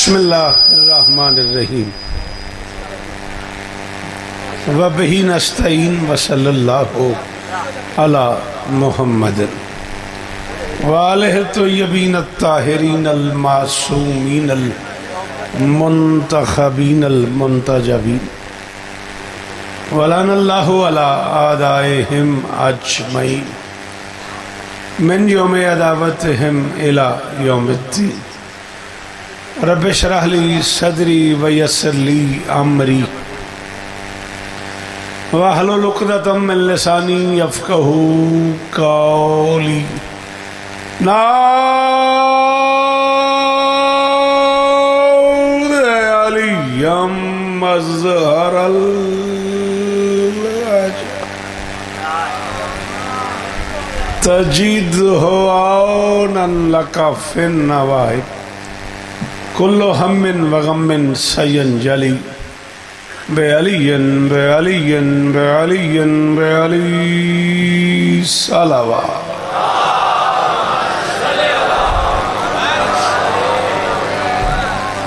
बिस्मिल्लाहिर्रहमानिर्रहीम व बिही नस्तईन व सल्लल्लाहु अला मुहम्मद व आलिहि तय्यबीन अत्ताहिरीन अल मासूमीन अल मुंतखबीन अल मुंतजबीन व लअनल्लाहु अला आदाइहिम अजमईन मिन यौम अदावतिहिम इला यौमिद्दीन। रब्बि इश्रह ली सदरी व यस्सिर ली अमरी वहलुल उक़दतम मिन लिसानी यफ़क़हू क़ौली। नाऊद अलियम मज़हरल तजीदहु औनन लका फिन नवाइब कुल्लु हम्मिन व गम्मिन सयंजली बेअलियन बेअलियन बेअलियन बेअली सलावा।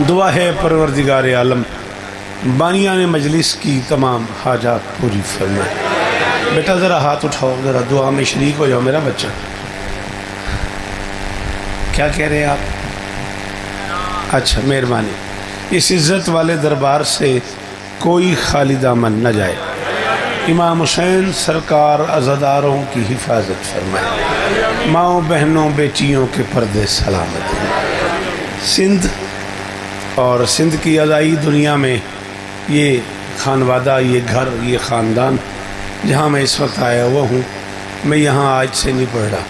दुआ है परवरदिगार आलम बानियान मजलिस की तमाम हाजात पूरी फरमाए। बेटा ज़रा हाथ उठाओ, ज़रा दुआ में शरीक हो जाओ। मेरा बच्चा क्या कह रहे हैं आप? अच्छा, मेहरबानी। इस इज़्ज़त वाले दरबार से कोई खाली दामन न जाए। इमाम हुसैन सरकार अज़ादारों की हिफाजत फरमाए। माओ बहनों बेटियों के पर्दे सलामत हैं। सिंध और सिंध की अज़ाई दुनिया में ये खानवादा, ये घर, ये ख़ानदान जहाँ मैं इस वक्त आया हुआ हूँ, मैं यहाँ आज से नहीं पढ़ रहा।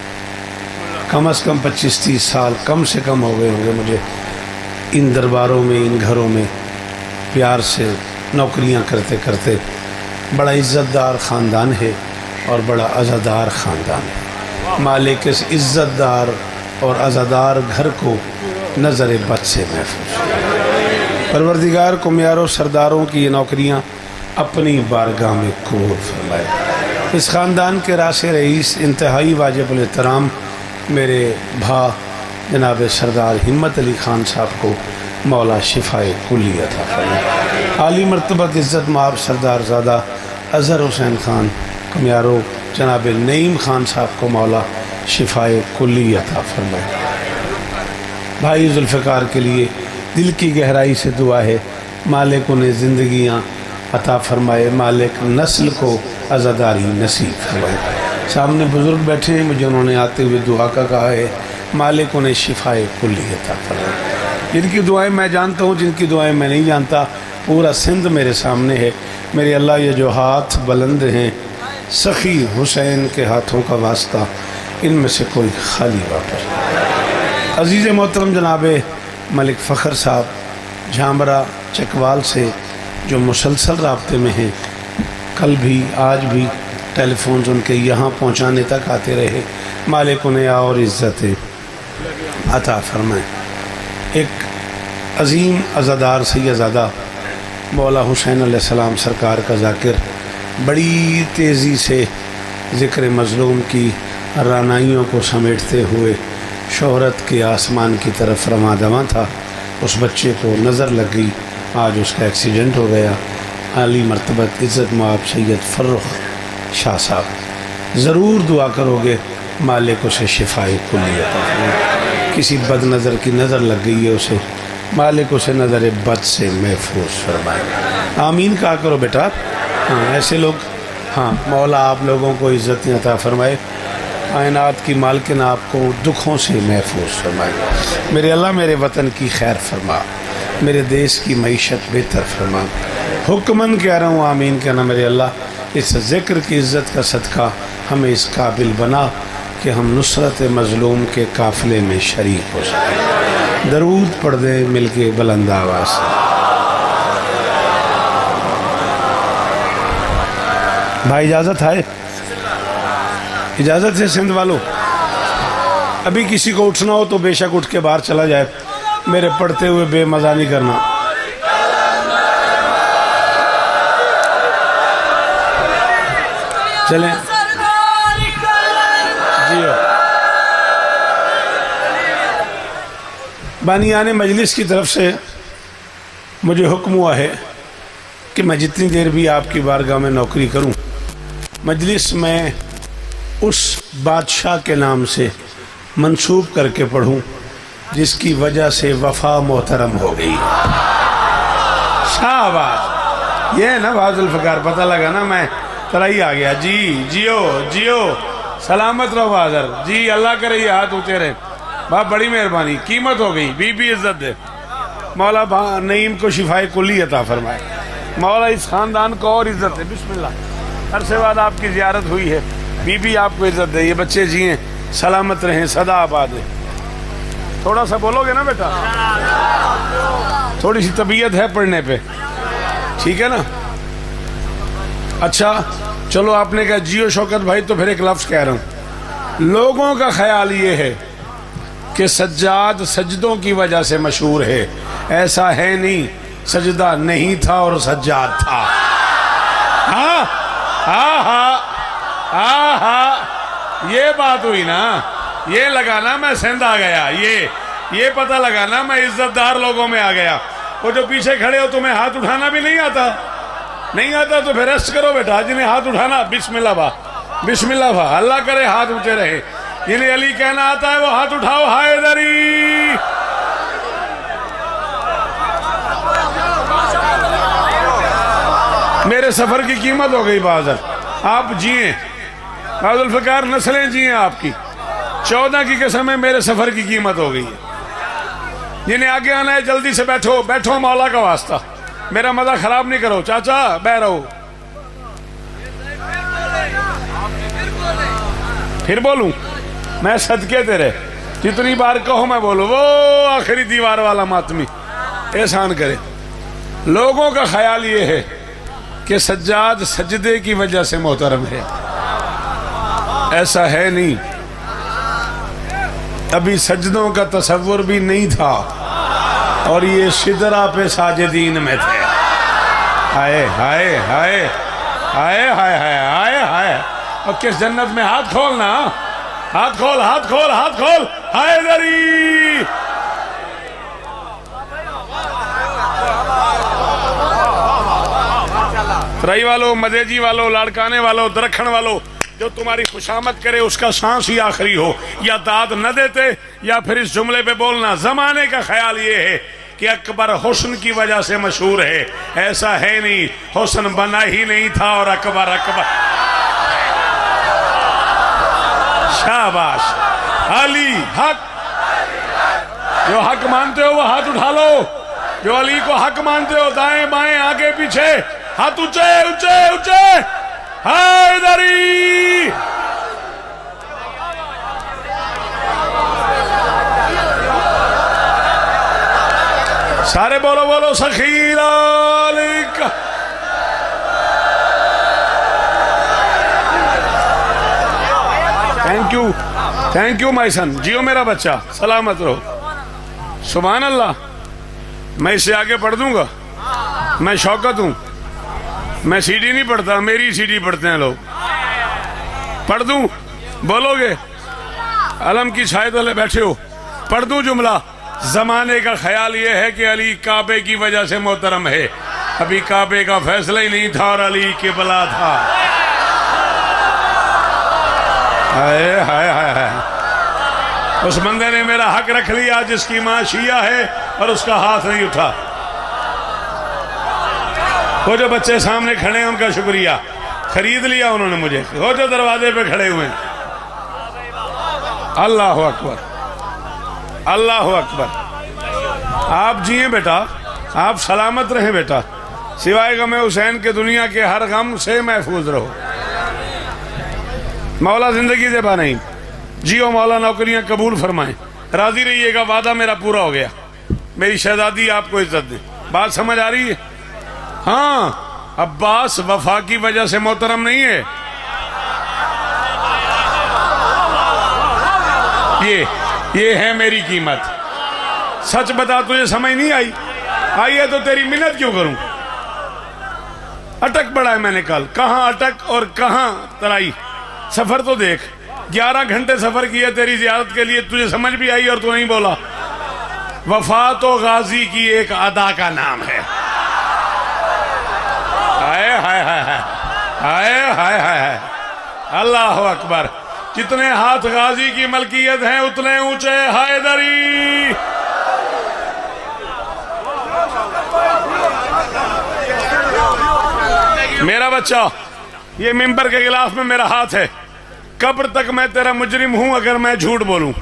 कम से कम 25-30 साल कम से कम हो गए होंगे मुझे इन दरबारों में, इन घरों में प्यार से नौकरियां करते करते। बड़ा इज़्ज़तदार ख़ानदान है और बड़ा अज़ादार ख़ानदान है। मालिक इस इज़्ज़तदार और अज़ादार घर को नज़र बद से महफूज। परवरदिगार को म्यारों सरदारों की ये नौकरियां अपनी बारगाह में कबूल फरमाए। इस ख़ानदान के रासे रईस इंतहाई वाजिबुल एहतराम मेरे भा जनाब सरदार हिम्मत अली ख़ान साहब को मौला शिफ़ाए कुल्ली अता फरमाए। आली मर्तबत इज़्ज़त माब सरदार ज़ादा अज़हर हुसैन ख़ान कमियारो जनाब नईम ख़ान साहब को मौला शिफ़ाए कुल्ली अता फरमाए। भाई जुल्फ़िकार के लिए दिल की गहराई से दुआ है, मालिक उन्हें ज़िंदगियाँ अता फरमाए, मालिक नस्ल को अज़ादारी नसीब फरमाए। सामने बुज़ुर्ग बैठे हैं, मुझे उन्होंने आते हुए दुआ का कहा है, मालिक उन्हें शिफ़ाए कुल्ली अता फरमाए। जिनकी दुआएं मैं जानता हूँ, जिनकी दुआएं मैं नहीं जानता, पूरा सिंध मेरे सामने है। मेरे अल्लाह ये जो हाथ बुलंद हैं सखी हुसैन के हाथों का वास्ता, इनमें से कोई खाली वापस। अज़ीज़ मोहतरम जनाब मलिक फ़ख्र साहब झांबरा चकवाल से जो मुसलसल राब्ते में हैं, कल भी आज भी टेलीफोन उनके यहाँ पहुँचाने तक आते रहे। मालिक उन्हें और इज़्ज़तें अता फरमाएँ। एक अज़ीम अज़ादार सैयदज़ादा मौला हुसैन अलैहिस्सलाम सरकार का ज़ाकिर बड़ी तेज़ी से ज़िक्र मज़लूम की रानाइयों को समेटते हुए शोहरत के आसमान की तरफ रवां दवां था। उस बच्चे को नज़र लग गई, आज उसका एक्सीडेंट हो गया। आली मर्तबत इज़्ज़त माब सैयद फ़र्रुख शाह साहब, ज़रूर दुआ करोगे मालिक उसे शिफ़ाए कुल्ली अता फरमाए। किसी बद नज़र की नज़र लग गई है उसे, मालिक उसे नज़र बद से महफूज फरमाए। आमीन कहा करो बेटा। हाँ, ऐसे लोग, हाँ, मौला आप लोगों को इज़्ज़तें अता फरमाए। कायनात की मालकिन आपको दुखों से महफूज फरमाए। मेरे अल्लाह मेरे वतन की खैर फरमा, मेरे देश की मईशत बेहतर फरमा। हुक्मन कह रहा हूँ आमीन कहना। मेरे अल्लाह इस ज़िक्र की इज़्ज़त का सदका हमें इस काबिल बना कि हम नुसरत मज़लूम के काफ़िले में शरीक हो सकें। दरूद पढ़ दे मिल के बुलंद आवाज़ से। भाई इजाज़त है? इजाज़त है सिंध वालों? अभी किसी को उठना हो तो बेशक उठ के बाहर चला जाए, मेरे पढ़ते हुए बेमज़ा नहीं करना। चलें जी। बानियाने मजलिस की तरफ से मुझे हुक्म हुआ है कि मैं जितनी देर भी आपकी बारगाह में नौकरी करूं, मजलिस में उस बादशाह के नाम से मंसूब करके पढ़ूं जिसकी वजह से वफा मोहतरम हो गई। शाबाश, ये है ना बाजुल फ़कार, पता लगा ना मैं तराई आ गया जी। जियो जियो, सलामत रहो बादर जी, अल्लाह करे ये हाथ ऊँचे रहे। बाप बड़ी मेहरबानी, कीमत हो गई, बीबी इज्जत दे। मौला नईम को शिफाए कुल्ली अता फरमाए। मौला इस खानदान को और इज्जत दे। बिस्मिल्लाह। अरसे बाद आपकी ज़ियारत हुई है, बीबी आपको इज्जत दे, ये बच्चे जिए सलामत रहें, सदा आबाद है। थोड़ा सा बोलोगे ना बेटा, थोड़ी सी तबीयत है पढ़ने पे, ठीक है ना। अच्छा चलो, आपने कहा जियो शौकत भाई, तो फिर एक लफ्ज़ कह रहा हूँ। लोगों का ख्याल ये है कि सज्जाद सजदों की वजह से मशहूर है। ऐसा है नहीं, सजदा नहीं था और सज्जाद था। हाँ हाँ हाँ हाँ हाँ, ये बात हुई ना। ये लगाना मैं सिंध आ गया, ये पता लगाना मैं इज्जतदार लोगों में आ गया। वो जो पीछे खड़े हो, तुम्हें हाथ उठाना भी नहीं आता, नहीं आता तो फिर रेस्ट करो बेटा। जिन्हें हाथ उठाना, बिस्मिल्लाह भा, बिस्मिल्लाह भा, अल्लाह करे हाथ ऊंचे रहे। जिन्हें अली कहना आता है वो हाथ उठाओ। हैदरी, मेरे सफर की कीमत हो गई बाज़र। आप जिए बाजुल फ़कार, नस्लें जिए आपकी। 14 की कसम है, मेरे सफर की कीमत हो गई है। जिन्हें आगे आना है जल्दी से बैठो, बैठो, मौला का वास्ता, मेरा मजा खराब नहीं करो। चाचा बह रहो, फिर बोलूं मैं सदके तेरे, जितनी बार कहो मैं बोलूं। वो आखिरी दीवार वाला मातमी एहसान करे। लोगों का ख्याल ये है कि सज्जाद सजदे की वजह से मोहतरम है। ऐसा है नहीं, अभी सजदों का तसव्वुर भी नहीं था और ये सिदरा पे साजिदीन में थे। हाय हाय हाय हाय हाय हाय हाय हाय। और किस जन्नत में, हाथ खोलना, हाथ खोल, हाथ खोल, हाथ खोल। हैदरी, रई वालों, मदेजी वालों, लाड़काने वालों, दरखण वालों, जो तुम्हारी खुशामद करे उसका सांस ही आखिरी हो। या दाद न देते या फिर इस जुमले पे बोलना। जमाने का ख्याल ये है कि अकबर हुस्न की वजह से मशहूर है। ऐसा है नहीं, हुस्न बना ही नहीं था और अकबर अकबर। शाबाश, अली हक। जो हक मानते हो वो हाथ उठा लो। जो अली को हक मानते हो, दाएं बाएं आगे पीछे हाथ ऊंचे ऊंचे ऊंचे। हैदरी, सारे बोलो बोलो सखीर अली का। थैंक यू माई सन। जियो मेरा बच्चा, सलामत रहो। सुभान अल्लाह। मैं इससे आगे पढ़ दूंगा। मैं शौकत हूं, मैं सीडी नहीं पढ़ता, मेरी सीडी पढ़ते हैं लोग। पढ़ दूं, बोलोगे? अलम की छाए तले बैठे हो, पढ़ दूं जुमला। जमाने का ख्याल ये है कि अली काबे की वजह से मोहतरम है। अभी काबे का फैसला ही नहीं था और अली किबला था। हाय हाय हाय हाय। उस बंदे ने मेरा हक रख लिया जिसकी माँ शिया है और उसका हाथ नहीं उठा। वो जो बच्चे सामने खड़े हैं उनका शुक्रिया, खरीद लिया उन्होंने मुझे। वो जो दरवाजे पे खड़े हुए हैं, अल्लाह अकबर, अल्लाह अकबर। आप जिए बेटा, आप सलामत रहें बेटा। सिवाय गम हुसैन के दुनिया के हर गम से महफूज रहो। मौला जिंदगी देबा नहीं, जियो मौला नौकरियां कबूल फरमाएं। राजी रहिएगा, वादा मेरा पूरा हो गया। मेरी शहजादी आपको इज्जत दे। बात समझ आ रही है? हाँ, अब्बास वफा की वजह से मोहतरम नहीं है। ये है मेरी कीमत। सच बता, तुझे समझ नहीं आई? आई है तो तेरी मिन्नत क्यों करूं? अटक पड़ा है मैंने कल। कहां अटक और कहां तराई। सफर तो देख, 11 घंटे सफर किया तेरी जियारत के लिए। तुझे समझ भी आई और तू नहीं बोला। वफा तो गाजी की एक अदा का नाम है। हाय हाय हाय हाय हाय हाय हाय, अल्लाह अकबर। जितने हाथ गाजी की मलकियत हैं उतने ऊंचे हैदरी। मेरा बच्चा, ये मिंबर के गिलाफ में मेरा हाथ है। कब्र तक मैं तेरा मुजरिम हूं अगर मैं झूठ बोलूं।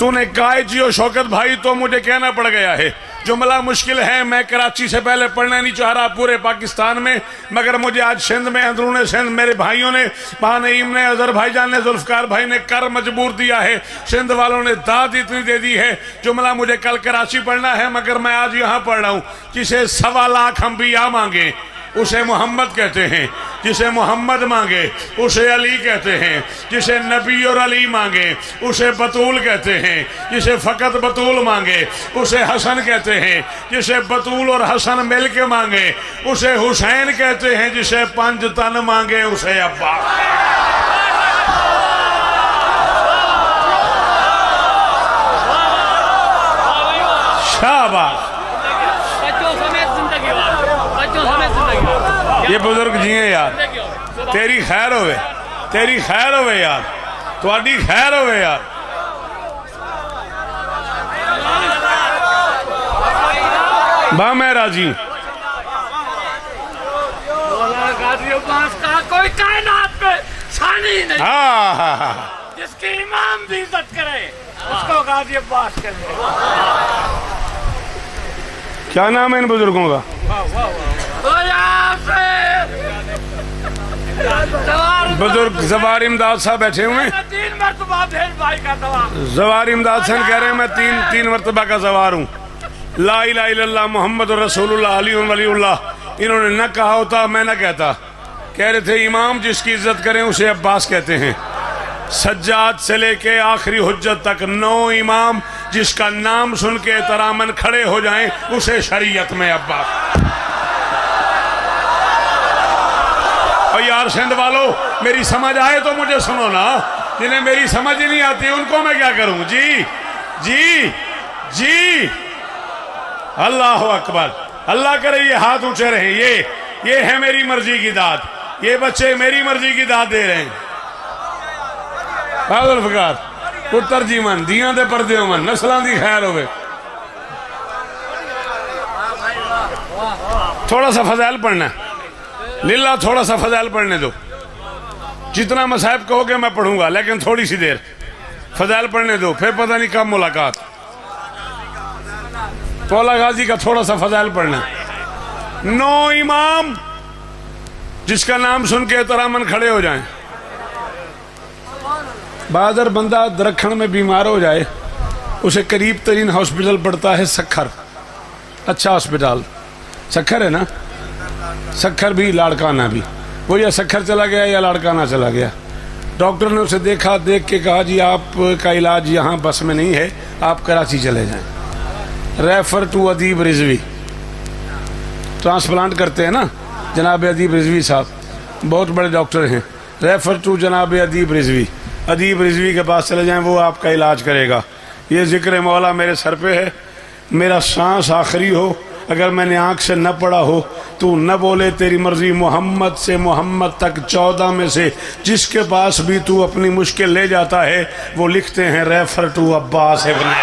तूने काय जियो शौकत भाई तो मुझे कहना पड़ गया है। जुमला मुश्किल है, मैं कराची से पहले पढ़ना नहीं चाह रहा पूरे पाकिस्तान में, मगर मुझे आज सिंध में, अंदरूने सिंध मेरे भाइयों ने, नईम ने, अजहर भाईजान ने, जुल्फकार भाई ने कर मजबूर दिया है। सिंध वालों ने दाद इतनी दे दी है, जुमला मुझे कल कराची पढ़ना है मगर मैं आज यहाँ पढ़ रहा हूँ। जिसे 1.25 लाख अंबिया मांगे उसे मोहम्मद कहते हैं, जिसे मोहम्मद मांगे उसे अली कहते हैं, जिसे नबी और अली मांगे उसे बतूल कहते हैं, जिसे फ़कत बतूल मांगे उसे हसन कहते हैं, जिसे बतूल और हसन मिल के मांगे उसे हुसैन कहते हैं, जिसे 5 तन मांगे उसे अब्बास। शाबाश, ये बुजुर्ग जिए यार, तेरी खैर होवे, तेरी खैर होवे यार, तुहाडी खैर होवे यार। बा मैं राजी। कोई कायनात में सानी नहीं, हाँ हाँ हाँ, जिसकी इमाम भी इज्जत करे उसको गाजी अब्बास कहते हैं। क्या नाम है इन बुजुर्गों का? बुजुर्ग जवार इमदाद साहब बैठे हुए हैं। 3 मरतबा भाई का जवार इमदाद साहब कह रहे हैं मैं तीन मरतबा का जवार हूँ। ला इलाहा इल्लल्लाह मोहम्मद रसूलुल्लाह अली वलीउल्लाह। इन्होंने न कहा होता मैं न कहता। कह रहे थे इमाम जिसकी इज्जत करें उसे अब्बास कहते हैं। सज्जाद से लेके आखिरी हुज्जत तक 9 इमाम जिसका नाम सुन के तरामन खड़े हो जाएं उसे शरीयत में अब्बास। और यार सिंध वालों, मेरी समझ आए तो मुझे सुनो ना, जिन्हें मेरी समझ ही नहीं आती उनको मैं क्या करूं? जी जी जी, अल्लाह अकबर। अल्लाह करे ये हाथ ऊंचे रहे। ये है मेरी मर्जी की दाद। ये बच्चे मेरी मर्जी की दाद दे रहे हैं। जुल्फकार पुत्र जी मन दियां दे पर्दे मन नस्लां दी खैर होवे। थोड़ा सा फज़ाइल पढ़ना लिल्ला, थोड़ा सा फज़ाइल पढ़ने दो। जितना मसाहिब कहोगे मैं पढ़ूंगा, लेकिन थोड़ी सी देर फज़ाइल पढ़ने दो, फिर पता नहीं कब मुलाकात। मौला गाजी का थोड़ा सा फज़ाइल पढ़ना। 9 इमाम जिसका नाम सुन के एहतरामन खड़े हो जाएं। बहादुर बंदा दरखण में बीमार हो जाए उसे करीब तरीन हॉस्पिटल पड़ता है सखर। अच्छा हॉस्पिटल सखर है ना, सखर भी लाड़काना भी। वो या सखर चला गया या लाड़काना चला गया। डॉक्टर ने उसे देखा, देख के कहा जी आपका इलाज यहाँ बस में नहीं है, आप कराची चले जाएं। Refer to Adeeb Rizvi. Transplant करते हैं ना जनाब अदीब रिजवी साहब, बहुत बड़े डॉक्टर हैं। रेफर टू जनाब अदीब रिजवी। अदीब रिजवी के पास चले जाएं, वो आपका इलाज करेगा। ये जिक्र मौला मेरे सर पे है। मेरा सांस आखिरी हो, अगर मैंने आंख से न पढ़ा हो तू न बोले, तेरी मर्जी। मोहम्मद से मोहम्मद तक 14 में से जिसके पास भी तू अपनी मुश्किल ले जाता है वो लिखते हैं रेफर टू अब्बास इब्न।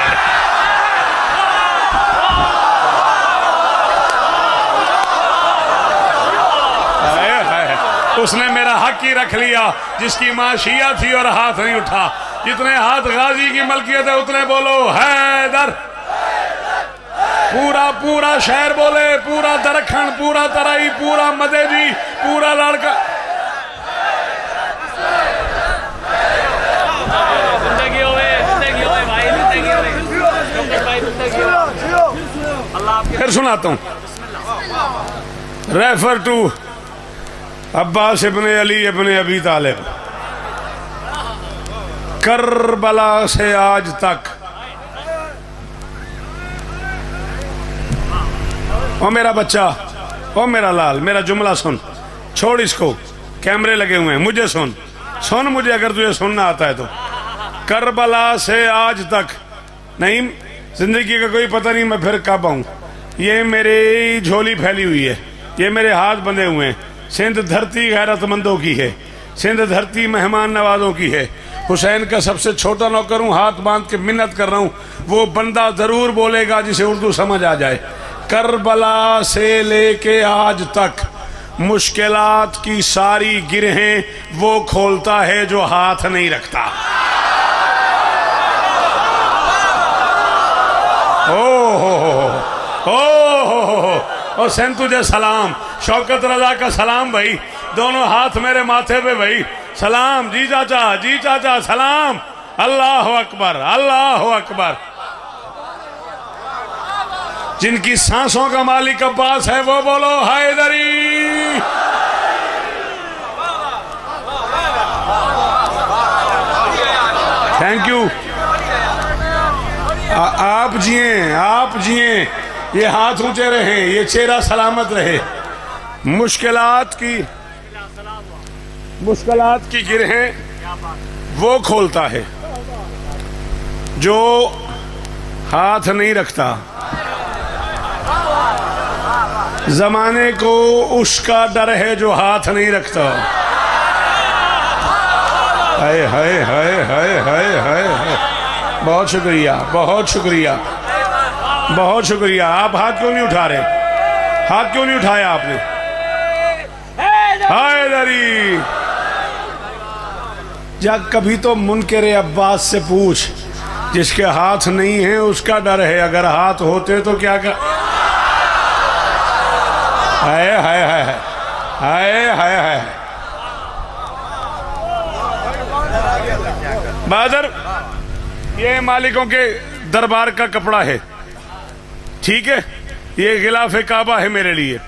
उसने मेरा हक ही रख लिया। जिसकी माँ शिया थी और हाथ नहीं उठा। जितने हाथ गाजी की मलकियत है उतने बोलो हैदर। पूरा पूरा शहर बोले, पूरा दरखण, पूरा तराई, पूरा मदेजी, पूरा लड़का। फिर सुनाता हूं। Refer to Abbas ibn Ali ibn Abi Talib. Karbala से आज तक ओ मेरा बच्चा, ओ मेरा लाल, मेरा जुमला सुन। छोड़ इसको, कैमरे लगे हुए हैं, मुझे सुन। सुन मुझे, अगर तुझे सुनना आता है तो। करबला से आज तक नहीं, जिंदगी का कोई पता नहीं मैं फिर कब आऊं। ये मेरी झोली फैली हुई है, ये मेरे हाथ बंधे हुए हैं। सिंध धरती गैरतमंदों की है, सिंध धरती मेहमान नवाजों की है। हुसैन का सबसे छोटा नौकर हूँ, हाथ बांध के मिन्नत कर रहा हूँ, वो बंदा जरूर बोलेगा जिसे उर्दू समझ आ जाए। करबला से लेके आज तक मुश्किलात की सारी गिरहें वो खोलता है जो हाथ नहीं रखता। ओ हो सेन तुझे सलाम, शौकत रजा का सलाम भाई, दोनों हाथ मेरे माथे पे भाई, सलाम जी चाचा, जी चाचा सलाम। अल्लाह अकबर, अल्लाह अकबर। जिनकी सांसों का मालिक अब्बास है वो बोलो हैदरी। Thank you. आप जिए, आप जिए, ये हाथ ऊंचे रहे, ये चेहरा सलामत रहे। मुश्किलात की गिरहें वो खोलता है जो हाथ नहीं रखता। जमाने को उसका डर है जो हाथ नहीं रखता। हाय हाय हाय हाय हाय हाय। बहुत शुक्रिया, बहुत शुक्रिया, बहुत शुक्रिया। आप हाथ क्यों नहीं उठा रहे? हाथ क्यों नहीं उठाया आपने? हैदरी। जा कभी तो मुनकरे अब्बास से पूछ, जिसके हाथ नहीं है उसका डर है, अगर हाथ होते तो क्या कर। हाय हाय हाय हाय हाय हाय। बहादुर, ये मालिकों के दरबार का कपड़ा है, ठीक है? ये गिलाफ काबा है मेरे लिए।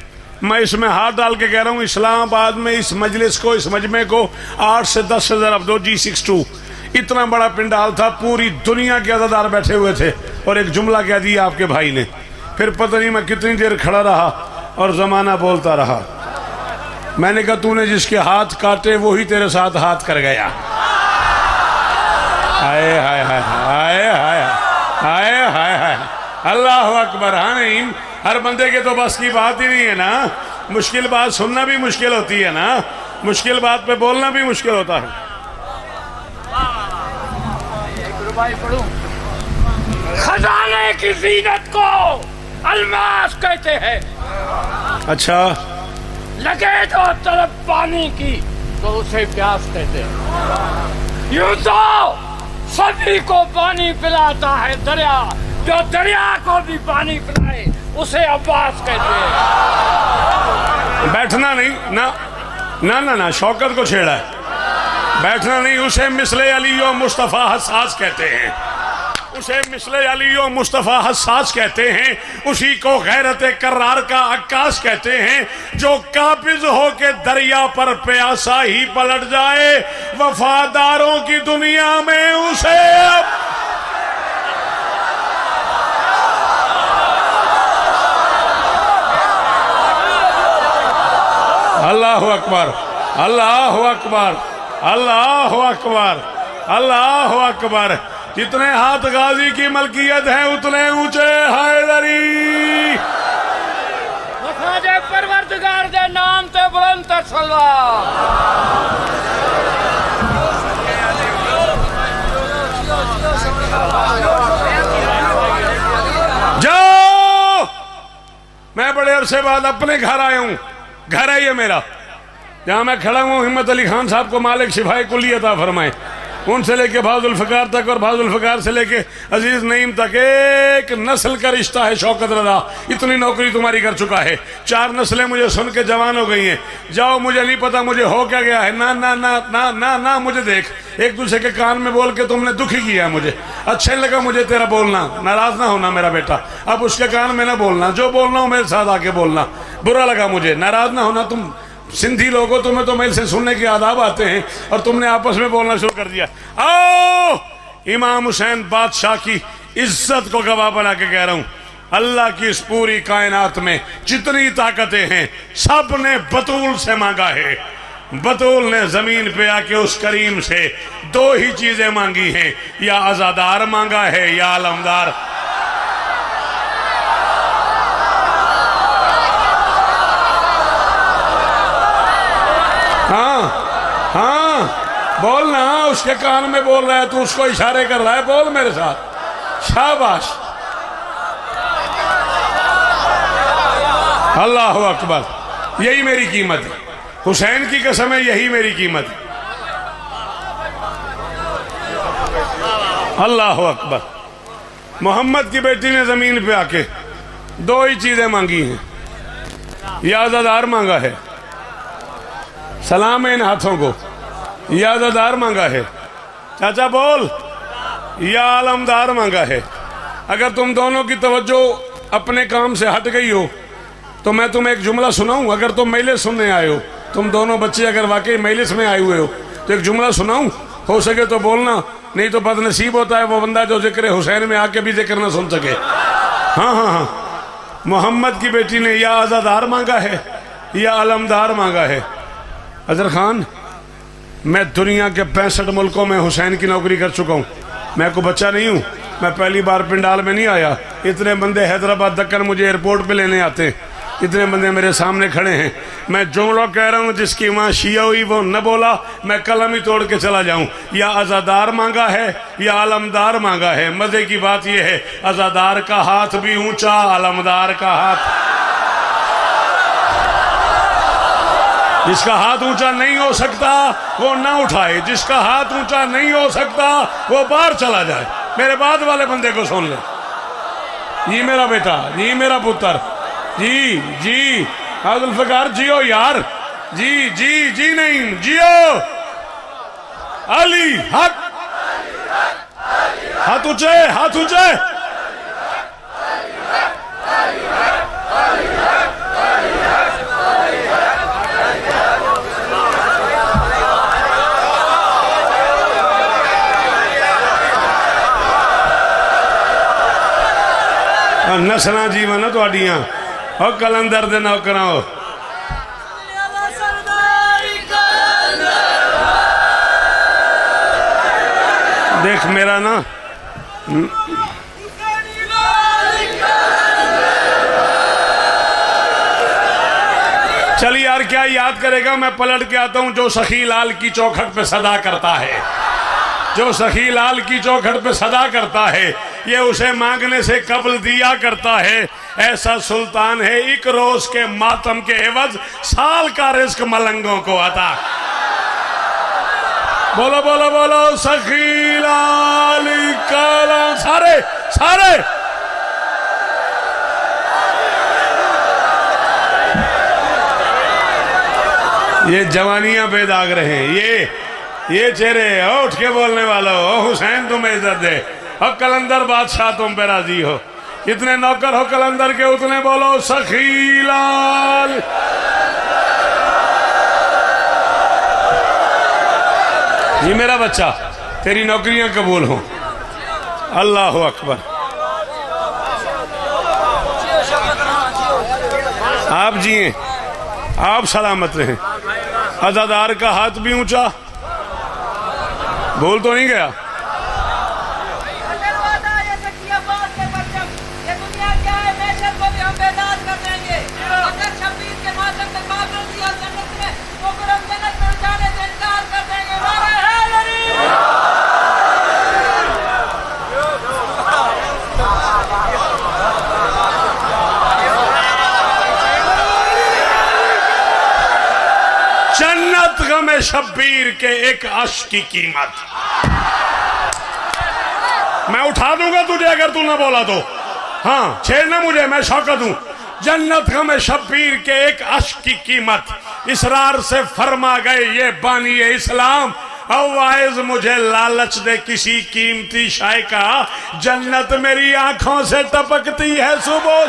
मैं इसमें हाथ डाल के कह रहा हूँ, इस्लामाबाद में इस मजलिस को, इस मजमे को 8 से 10 हजार अफदो G62 इतना बड़ा पिंडाल था, पूरी दुनिया के अज़ादार बैठे हुए थे, और एक जुमला कह दिया आपके भाई ने। फिर पता नहीं मैं कितनी देर खड़ा रहा और जमाना बोलता रहा। मैंने कहा तूने जिसके हाथ काटे वो ही तेरे साथ हाथ कर गया। हाय हाय हाय हाय हाय हाय हाय हाय। अल्लाह अकबर। हाँ नहीं, हर बंदे के तो बस की बात ही नहीं है ना। मुश्किल बात सुनना भी मुश्किल होती है ना, मुश्किल बात पे बोलना भी मुश्किल होता है। खजाने की जीनत को अलमास कहते हैं। अच्छा, लगे तो तरफ पानी की तो उसे प्यास कहते हैं। यूं तो सभी को पानी पिलाता है दरिया, जो दरिया को भी पानी पिलाए उसे अब्बास कहते हैं। बैठना नहीं ना ना ना ना, शौकत को छेड़ा है। बैठना नहीं, उसे मिसले अली और मुस्तफ़ा हसास कहते हैं, उसे मिसले अली और मुस्तफ़ा हसास कहते हैं। उसी को गैरत कर्रार का अक्कास कहते हैं, जो काबिज हो के दरिया पर प्यासा ही पलट जाए। वफादारों की दुनिया में उसे अल्लाह अकबर, अल्लाह अकबर, अल्लाह अकबर, अल्लाह अकबर। जितने हाथ गाजी की मलकियत है उतने ऊंचे हैदरी। ख्वाजा परवरदिगार दे नाम ते बुलंद ते सलाम। जाओ, मैं बड़े अरसे बाद अपने घर आया हूं। घर है ये मेरा, जहां मैं खड़ा हूं। हिम्मत अली खान साहब को मालिक शिफाए कुल्ली अता फरमाए, उनसे लेके बाजुल फ़िकार तक और बाजुल फ़िकार से लेके अजीज नईम तक एक नस्ल का रिश्ता है। शौकत रजा, इतनी नौकरी तुम्हारी कर चुका है, 4 नस्लें मुझे सुन के जवान हो गई हैं। जाओ, मुझे नहीं पता मुझे हो क्या गया है। ना ना ना ना ना ना, मुझे देख, एक दूसरे के कान में बोल के तुमने दुखी किया मुझे। अच्छा लगा मुझे तेरा बोलना, नाराज ना होना मेरा बेटा, अब उसके कान में ना बोलना, जो बोलना हो मेरे साथ आके बोलना। बुरा लगा मुझे, नाराज ना होना। तुम सिंधी लोगों, तुम्हें तो मेरे से सुनने के आदाब आते हैं और तुमने आपस में बोलना शुरू कर दिया। आओ, इमाम हुसैन बादशाह की इज्जत को गवाह बना के कह रहा हूं, अल्लाह की इस पूरी कायनात में जितनी ताकतें हैं सब ने बतूल से मांगा है। बतूल ने जमीन पे आके उस करीम से 2 ही चीजें मांगी हैं, या आजादार मांगा है या अलमदार। हाँ बोल ना, उसके कान में बोल रहा है, तू उसको इशारे कर रहा है, बोल मेरे साथ। शाबाश, अल्लाह अकबर। यही मेरी कीमत है, हुसैन की कसम है, यही मेरी कीमत है। अल्लाह अकबर। मोहम्मद की बेटी ने जमीन पे आके दो ही चीजें मांगी हैं, या अज़ादार मांगा है, सलाम है इन हाथों को, या अज़ादार मांगा है, चाचा बोल, या आलमदार मांगा है। अगर तुम दोनों की तवज्जो अपने काम से हट गई हो तो मैं तुम्हें एक जुमला सुनाऊं। अगर तुम मजलिस सुनने आए हो, तुम दोनों बच्चे अगर वाकई मजलिस में आए हुए हो तो एक जुमला सुनाऊं, हो सके तो बोलना, नहीं तो बदनसीब होता है वो बंदा जो जिक्र हुसैन में आके भी जिक्र ना सुन सके। हाँ हाँ हाँ, मोहम्मद की बेटी ने या आज़ादार मांगा है या अलमदार मांगा है। अजहर खान, मैं दुनिया के 65 मुल्कों में हुसैन की नौकरी कर चुका हूँ, मैं कोई बच्चा नहीं हूँ, मैं पहली बार पिंडाल में नहीं आया। इतने बंदे हैदराबाद दक्कन मुझे एयरपोर्ट पे लेने आते, इतने बंदे मेरे सामने खड़े हैं, मैं जुमला कह रहा हूँ जिसकी माँ शिया हुई वो न बोला, मैं कलम ही तोड़ के चला जाऊँ। या आज़ादार मांगा है या आलमदार मांगा है। मजे की बात यह है, आज़ादार का हाथ भी ऊंचा, आलमदार का हाथ, जिसका हाथ ऊंचा नहीं हो सकता वो ना उठाए, जिसका हाथ ऊंचा नहीं हो सकता वो बाहर चला जाए। मेरे बाद वाले बंदे को सुन ले। जी मेरा बेटा, जी मेरा पुत्र, जी जी जुल्फ़िकार, जियो यार, जी जी जी नहीं जियो। अली हक, हाथ ऊंचे, हाथ ऊंचे। नस्ल जीवन थोड़िया, और कलंदर दे नौकरा हो। देख मेरा ना, चल यार क्या याद करेगा, मैं पलट के आता हूं। जो सखी लाल की चौखट पे सदा करता है, जो सखी लाल की चौखट पे सदा करता है, ये उसे मांगने से कबल दिया करता है। ऐसा सुल्तान है, एक रोज के मातम के एवज साल का रिस्क मलंगों को आता। बोलो बोलो बोलो, सखी लाल काला, सारे सारे। ये जवानियां बेदाग रहे हैं, ये चेहरे उठ के बोलने वालों, ओ हुसैन तुम्हें इज्जत दे, और कलंदर बादशाह तुम पे राजी हो। कितने नौकर हो कलंदर के उतने बोलो सखी लाल। ये मेरा बच्चा, तेरी नौकरियां कबूल हो। अल्लाह अकबर। आप जिए, आप सलामत रहें। आज़ादार का हाथ भी ऊंचा, बोल तो नहीं गया। जन्नत गम शब्बीर के एक अश्क की कीमत। मैं उठा दूंगा तुझे अगर तू ना बोला तो। हाँ छेड़ना मुझे, मैं शौकत हूं। जन्नत गम शब्बीर के एक अश्क की कीमत, इसरार से फरमा गए ये बानी इस्लाम। अवाइज मुझे लालच दे किसी कीमती शाय का, जन्नत मेरी आंखों से टपकती है सुबह।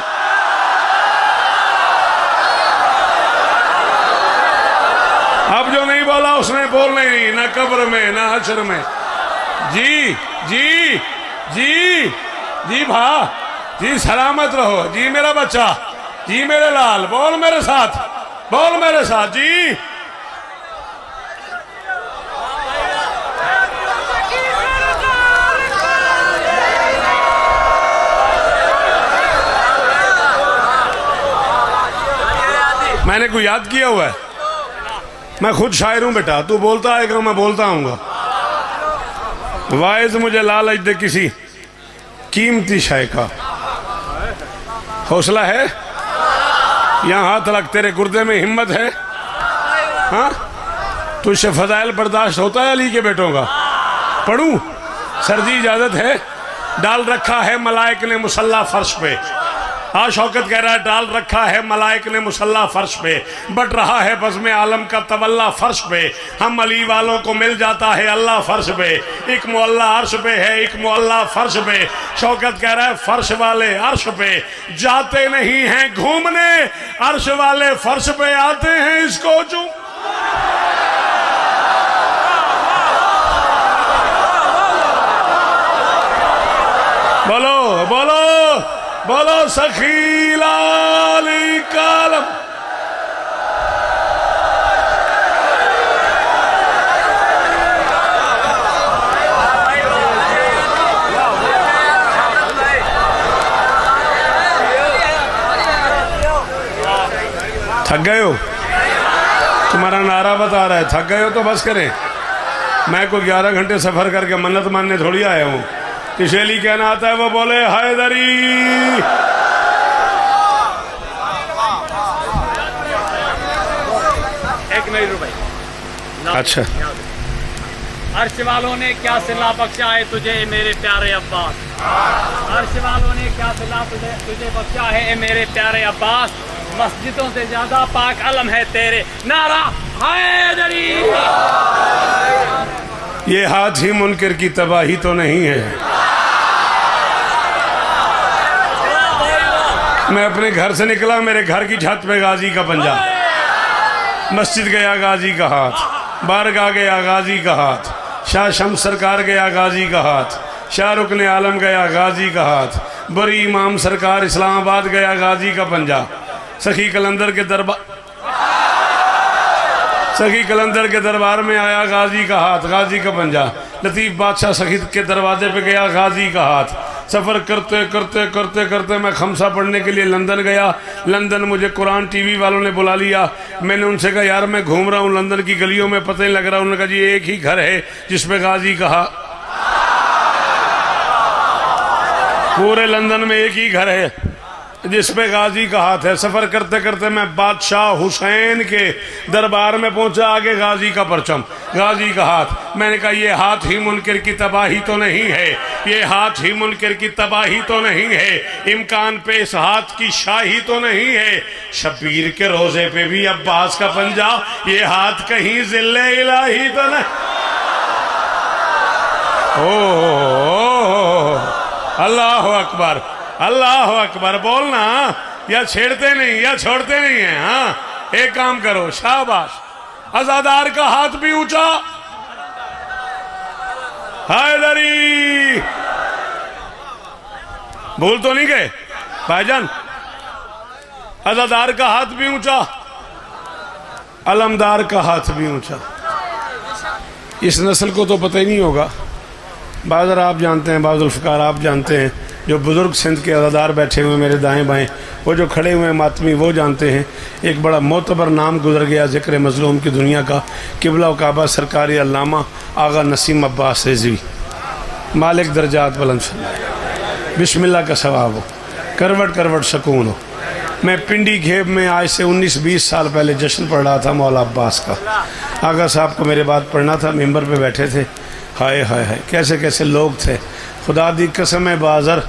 अब जो नहीं बोला उसने बोलना ही नहीं, ना कब्र में ना हशर में। जी जी जी जी भा जी, सलामत रहो जी मेरा बच्चा, जी मेरे लाल, बोल मेरे साथ, बोल मेरे साथ जी। मैंने कोई याद किया हुआ है? मैं खुद शायर हूँ बेटा, तू बोलता आएगा मैं बोलता आऊँगा। वाइज मुझे लालच दे किसी कीमती शय का, हौसला है? यहाँ हाथ रख, तेरे गुर्दे में हिम्मत है? हाँ, तुझसे फजाइल बर्दाश्त होता है अली के बेटों का? पढ़ूं? सर जी इजाजत है? डाल रखा है मलाइक ने मुसल्ला फर्श पे। हाँ शौकत कह रहा है डाल रखा है मलाइक ने मुसल्ला फर्श पे, बट रहा है बज़्म आलम का तवल्ला फर्श पे। हम अली वालों को मिल जाता है अल्लाह फर्श पे, एक मुअल्ला अर्श पे है एक मुअल्ला फर्श पे। शौकत कह रहा है फर्श वाले अर्श पे जाते नहीं हैं घूमने, अर्श वाले फर्श पे आते हैं इसको चूम। बोलो बोलो बोलो सखी लाली कालम। थक गए हो? तुम्हारा नारा बता रहा है थक गए हो तो बस करें। मैं कोई 11 घंटे सफर करके मन्नत मानने थोड़ी आया हूँ। किशेली कहना आता है वो बोले हैदरी। एक मिनट रुपए। अच्छा, अर्श वालों ने क्या सिला बख्शा है तुझे मेरे प्यारे अब्बास, अर्श वालों ने क्या सिला तुझे बख्शा है मेरे प्यारे अब्बास। मस्जिदों से ज्यादा पाक अलम है तेरे, नारा हैदरी। ये हाथ ही मुनकर की तबाही तो नहीं है? मैं अपने घर से निकला, मेरे घर की छत पे गाजी का पंजा, मस्जिद गया गाजी का हाथ, बारगाह गया गाजी का हाथ, शाह शम्स सरकार गया गाजी का हाथ, शाहरुख ने आलम गया गाजी का हाथ, बड़ी इमाम सरकार इस्लामाबाद गया गाजी का पंजा, सखी कलंदर के दरबार में आया गाजी का हाथ, गाजी का पंजा, लतीफ़ बादशाह सखी के दरवाजे पे गया गाजी का हाथ। सफ़र करते करते करते करते मैं खमसा पढ़ने के लिए लंदन गया। लंदन मुझे कुरान टीवी वालों ने बुला लिया। मैंने उनसे कहा यार मैं घूम रहा हूँ लंदन की गलियों में, पता नहीं लग रहा। उन्होंने कहा जी एक ही घर है जिसपे गाजी कहा, पूरे लंदन में एक ही घर है जिसपे गाजी का हाथ है। सफर करते करते मैं बादशाह हुसैन के दरबार में पहुंचा, आगे गाजी का परचम, गाजी का हाथ। मैंने कहा ये हाथ ही मुनकर की तबाही तो नहीं है, ये हाथ ही मुनकर की तबाही तो नहीं है, इम्कान पे इस हाथ की शाही तो नहीं है। शबीर के रोजे पे भी अब्बास का पंजा, ये हाथ कहीं जिल्ले इलाही तो नहीं। ओ अल्लाह अकबर, अल्लाह अकबर। बोलना या छेड़ते नहीं या छोड़ते नहीं है। हाँ एक काम करो, शाबाश। अज़ादार का हाथ भी ऊंचा, हैदरी। भूल तो नहीं गए भाईजान? अज़ादार का हाथ भी ऊंचा, अलमदार का हाथ भी ऊंचा। इस नस्ल को तो पता ही नहीं होगा। बाज़र आप जानते हैं, बाज़ुल फ़िकार आप जानते हैं, जो बुज़ुर्ग सिंध के अज़ादार बैठे हुए मेरे दाएं बाएं, वो जो खड़े हुए हैं मातमी, वो जानते हैं। एक बड़ा मोतबर नाम गुजर गया ज़िक्र मज़लूम की दुनिया का, क़िबला व काबा सरकारी अल्लामा आगा नसीम अब्बास रिज़वी, मालिक दर्जात बुलंद फरमाए। बिस्मिल्लाह का सवाब हो, करवट करवट सुकून हो। मैं पिंडी घेब में आज से 19-20 साल पहले जश्न पढ़ रहा था मौला अब्बास का। आगा साहब को मेरे बाद पढ़ना था, मेंबर पे बैठे थे। हाय हाय हाय कैसे कैसे लोग थे, खुदा दी कसम है। बाज़र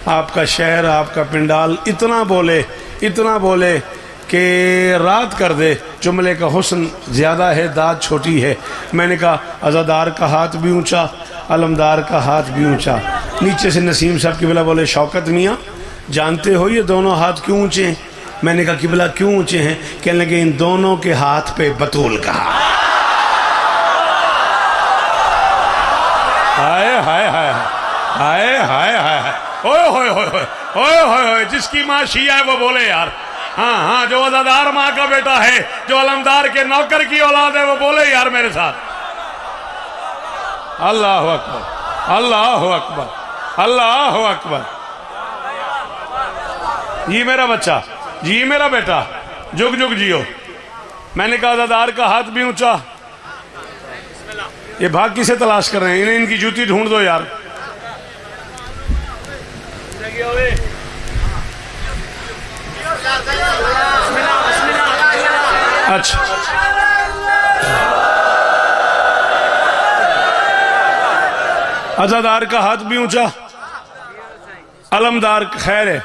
आपका शहर, आपका पिंडाल इतना बोले कि रात कर दे। जुमले का हुस्न ज़्यादा है, दाद छोटी है। मैंने कहा अज़ादार का हाथ भी ऊंचा, अलमदार का हाथ भी ऊंचा। नीचे से नसीम साहब किबला बोले शौकत मियाँ जानते हो ये दोनों हाथ क्यों ऊंचे हैं? मैंने कहा किबला क्यों ऊंचे हैं? कहने लगे इन दोनों के हाथ पे बतूल का हाथ। हाय हाय हाय हाय हाय हाय, ओए होए होए होए ओए होए होए। जिसकी माँ शिया है वो बोले यार। हाँ हाँ, जो अज़ादार माँ का बेटा है, जो अलमदार के नौकर की औलाद है, वो बोले यार मेरे साथ। अल्लाह अकबर, अल्लाह अकबर, अल्लाह अकबर। जी मेरा बच्चा, जी मेरा बेटा, जुग जुग जियो। मैंने कहा अज़ादार का हाथ भी ऊंचा। ये भाग किसे तलाश कर रहे हैं? इन्हें इनकी जूती ढूंढ दो यार। अच्छा, अज़ादार का हाथ भी ऊंचा, अलमदार खैर है।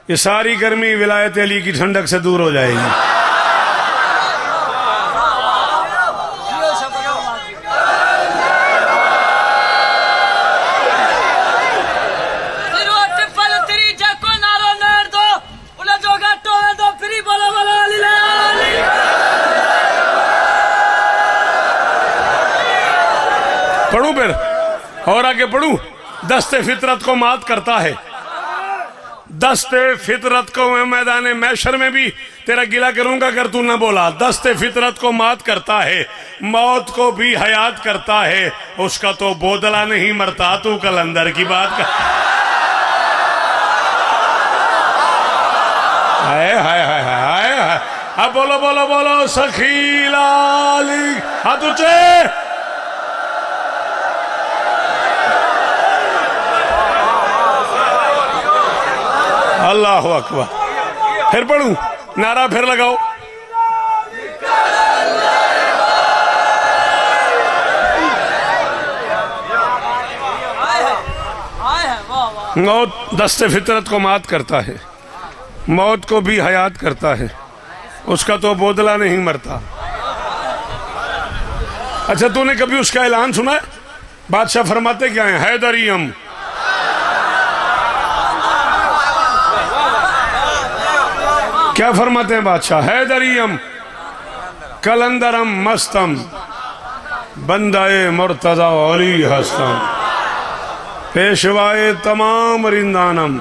ये सारी गर्मी विलायत अली की ठंडक से दूर हो जाएगी। पढ़ू फिर और आगे पढ़ू। दस्ते फितरत को मात करता है, दस्ते फितरत को मैं मैदान मैशर में भी तेरा गिला करूंगा अगर तू ना बोला। दस्ते फितरत को मात करता है, मौत को भी हयात करता है, उसका तो बोदला नहीं मरता। तू कलंदर की बात कर। हाय हाय हाय हाय हाय। अब बोलो बोलो बोलो सखी लाली हाथ ऊंचे। अल्लाह अकबर। फिर पढ़ूं, नारा फिर लगाओ। मौत दस्ते फितरत को मात करता है, मौत को भी हयात करता है, उसका तो बोदला नहीं मरता। अच्छा, तूने कभी उसका ऐलान सुना है? बादशाह फरमाते क्या है? हैदरियम, क्या फरमाते हैं बादशाह? हैदरियम कलंदरम मस्तम बंदाए मुर्तजा अली हस्तम पेशवाए तमाम रिंदानम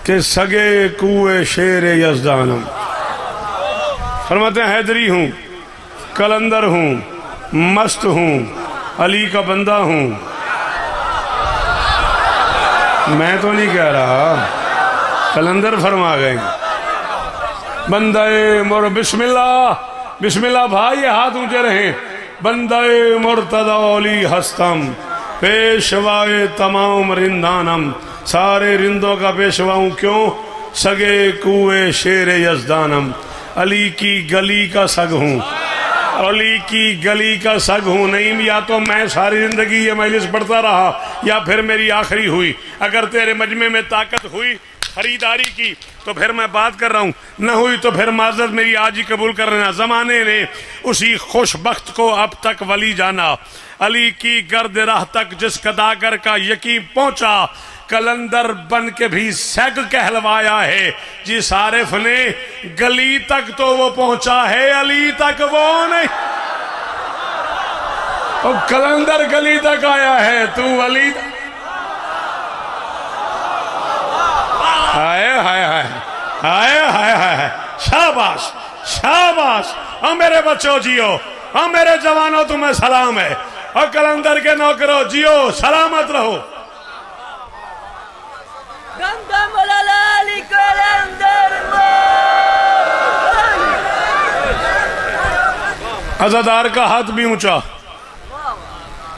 के सगे कुए शेर यजदानम। फरमाते हैं हैदरी हूँ, कलंदर हूँ, मस्त हूँ, अली का बंदा हूँ। मैं तो नहीं कह रहा, कलंदर फरमा गए। बंदाए मोर बिस्मिल्लाह बिस्मिल्लाह भाई, ये हाथ ऊंचे रहे। बंदाए मुर्तदा अली हस्तम पेशवाए तमाम रिंदानम, सारे रिंदों का पेशवा हूं। क्यों? सगे कुए शेर यजदानम, अली की गली का सग हूं, अली की गली का सग हूं। नहीं, या तो मैं सारी जिंदगी ये मजलिस पढ़ता रहा या फिर मेरी आखिरी हुई। अगर तेरे मजमे में ताकत हुई खरीदारी की तो फिर मैं बात कर रहा हूं, न हुई तो फिर माजरत मेरी आज ही कबूल कर लेना। जमाने ने उसी खुशबख्त को अब तक वली जाना, अली की गर्द राह तक जिस कदागर का यकीन पहुंचा, कलंदर बन के भी सग कहलवाया है। जिस आरिफ ने गली तक तो वो पहुंचा है, अली तक वो नहीं। और कलंदर गली तक आया है, तू अली। हाय हाय हाय हाय हाय हाय। शाबाश शाबाश। और मेरे बच्चों जियो, और मेरे जवानों तुम्हें सलाम है। और कलंदर के नौकरों जियो, सलामत रहो। अज़ादार का हाथ भी ऊंचा,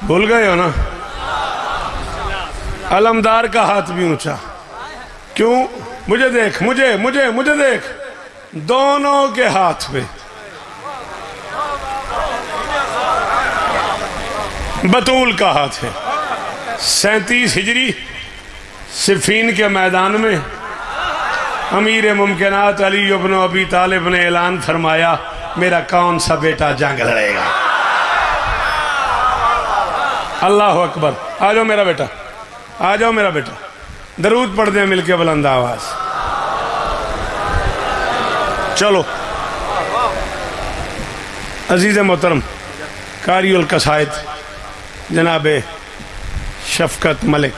भूल गए हो ना? अलमदार का हाथ भी ऊंचा। क्यों? मुझे देख, मुझे मुझे मुझे देख, दोनों के हाथ पे बतूल का हाथ है। 37 हिजरी सिफीन के मैदान में अमीर मुमकिनात अली इब्न अबी तालिब ने ऐलान फरमाया, मेरा कौन सा बेटा जंग लड़ेगा। अल्लाह अकबर। आ जाओ मेरा बेटा, आ जाओ मेरा बेटा। दरूद पढ़ दें मिलके बुलंद आवाज। चलो अजीज मोहतरम कारियुल कसायद जनाब शफकत मलिक,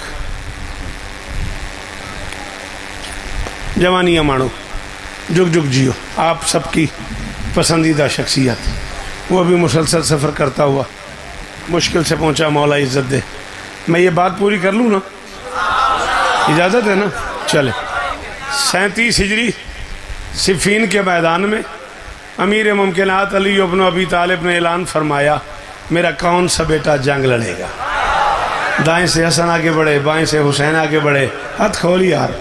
जवानिया मानो, जुग जुग जियो। आप सबकी पसंदीदा शख्सियत, वो भी मुसलसल सफ़र करता हुआ मुश्किल से पहुंचा, मौला इज्जत दे। मैं ये बात पूरी कर लूँ ना, इजाज़त है ना? चले। 37 हिजरी सिफीन के मैदान में अमीर मुमकिनात अली इब्न अबी तालिब ने ऐलान फरमाया, मेरा कौन सा बेटा जंग लड़ेगा। दाएं से हसन आगे बढ़े, बाएं से हुसैन आगे बढ़े। हाथ खोल यार,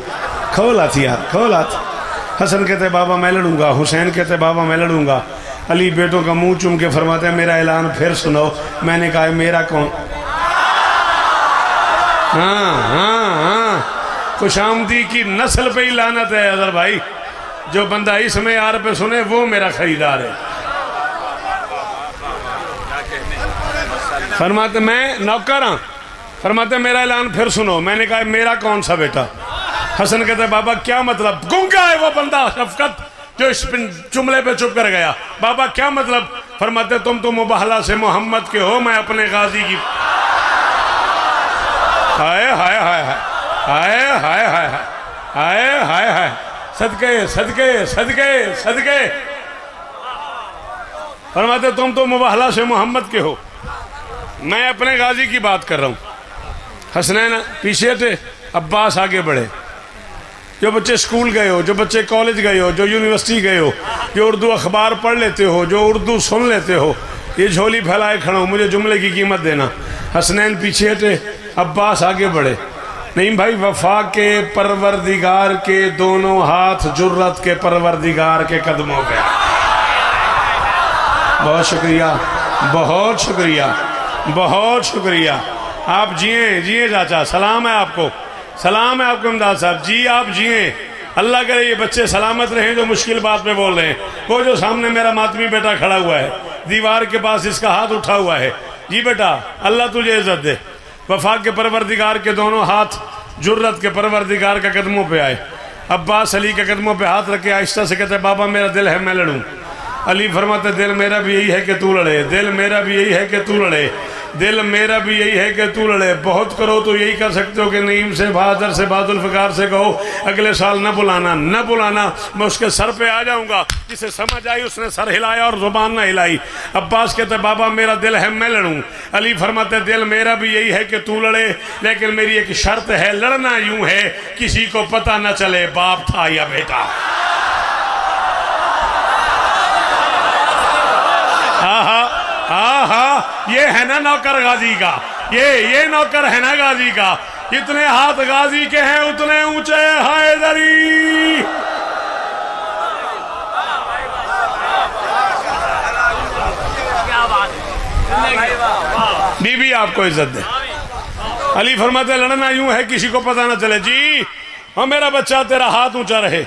खोल हाथ यार, खोल हाथ। हसन कहते बाबा मैं लड़ूंगा, हुसैन कहते बाबा मैं लड़ूंगा। अली बेटों का मुंह चूम के फरमाते हैं मेरा ऐलान फिर सुनो। मैंने कहा मेरा कौन। हाँ हाँ हाँ, खुशामदी की नस्ल पे ही लानत है अजहर भाई। जो बंदा इस मेयार पे सुने वो मेरा खरीदार है। फरमाते मैं नौकर हाँ। फरमाते मेरा ऐलान फिर सुनो। मैंने कहा मेरा कौन सा बेटा। हसन कहते बाबा क्या मतलब। गूंगा है वो बंदा शफकत जो इस जुमले पे चुप कर गया। बाबा क्या मतलब। फरमाते तुम तो मुबाहला से मोहम्मद के हो, मैं अपने गाजी की। हाय हाय हाय हाय हाय हाय हाय हाय हाय, सदके सदके सदके सदके। फरमाते तुम तो मुबाहला से मोहम्मद के हो, मैं अपने गाजी की बात कर रहा हूँ। हसनैन पीछे थे, अब्बास आगे बढ़े। जो बच्चे स्कूल गए हो, जो बच्चे कॉलेज गए हो, जो यूनिवर्सिटी गए हो, जो उर्दू अखबार पढ़ लेते हो, जो उर्दू सुन लेते हो, ये झोली फैलाए खड़ा हूँ, मुझे जुमले की कीमत देना। हसनैन पीछे थे, अब्बास आगे बढ़े। नहीं भाई, वफा के परवरदिगार के दोनों हाथ जुर्रत के परवरदिगार के कदमों पे। बहुत शुक्रिया, बहुत शुक्रिया, बहुत शुक्रिया। आप जिए जिए चाचा, सलाम है आपको, सलाम है आपको इमदाद साहब जी, आप जिए। अल्लाह करे ये बच्चे सलामत रहें जो मुश्किल बात पे बोल रहे हैं। वो जो सामने मेरा मातमी बेटा खड़ा हुआ है, दीवार के पास इसका हाथ उठा हुआ है, जी बेटा अल्लाह तुझे इज्जत दे। वफा के परवरदिगार के दोनों हाथ जुर्रत के परवरदिगार के कदमों पे आए। अब्बास अली के कदमों पे हाथ रखे आहिस्ता से कहते बाबा मेरा दिल है मैं लड़ूं। अली फरमाते दिल मेरा भी यही है कि तू लड़े, दिल मेरा भी यही है कि तू लड़े, दिल मेरा भी यही है कि तू लड़े। बहुत करो तो यही कर सकते हो कि नईम से, बहादुर से, बहादुर फ़िकार से कहो अगले साल न बुलाना, न बुलाना, मैं उसके सर पे आ जाऊंगा। जिसे समझ आई उसने सर हिलाया और जुबान न हिलाई। अब्बास कहते बाबा मेरा दिल है मैं लड़ूं। अली फरमाते दिल मेरा भी यही है कि तू लड़े, लेकिन मेरी एक शर्त है, लड़ना यूं है किसी को पता न चले बाप था या बेटा। ये है ना नौकर गाजी का, ये नौकर है ना गाजी का। इतने हाथ गाजी के हैं उतने ऊंचे हैदरी। बीबी आपको इज्जत दे। अली फरमाते लड़ना यूं है किसी को पता ना चले। जी और मेरा बच्चा तेरा हाथ ऊंचा रहे।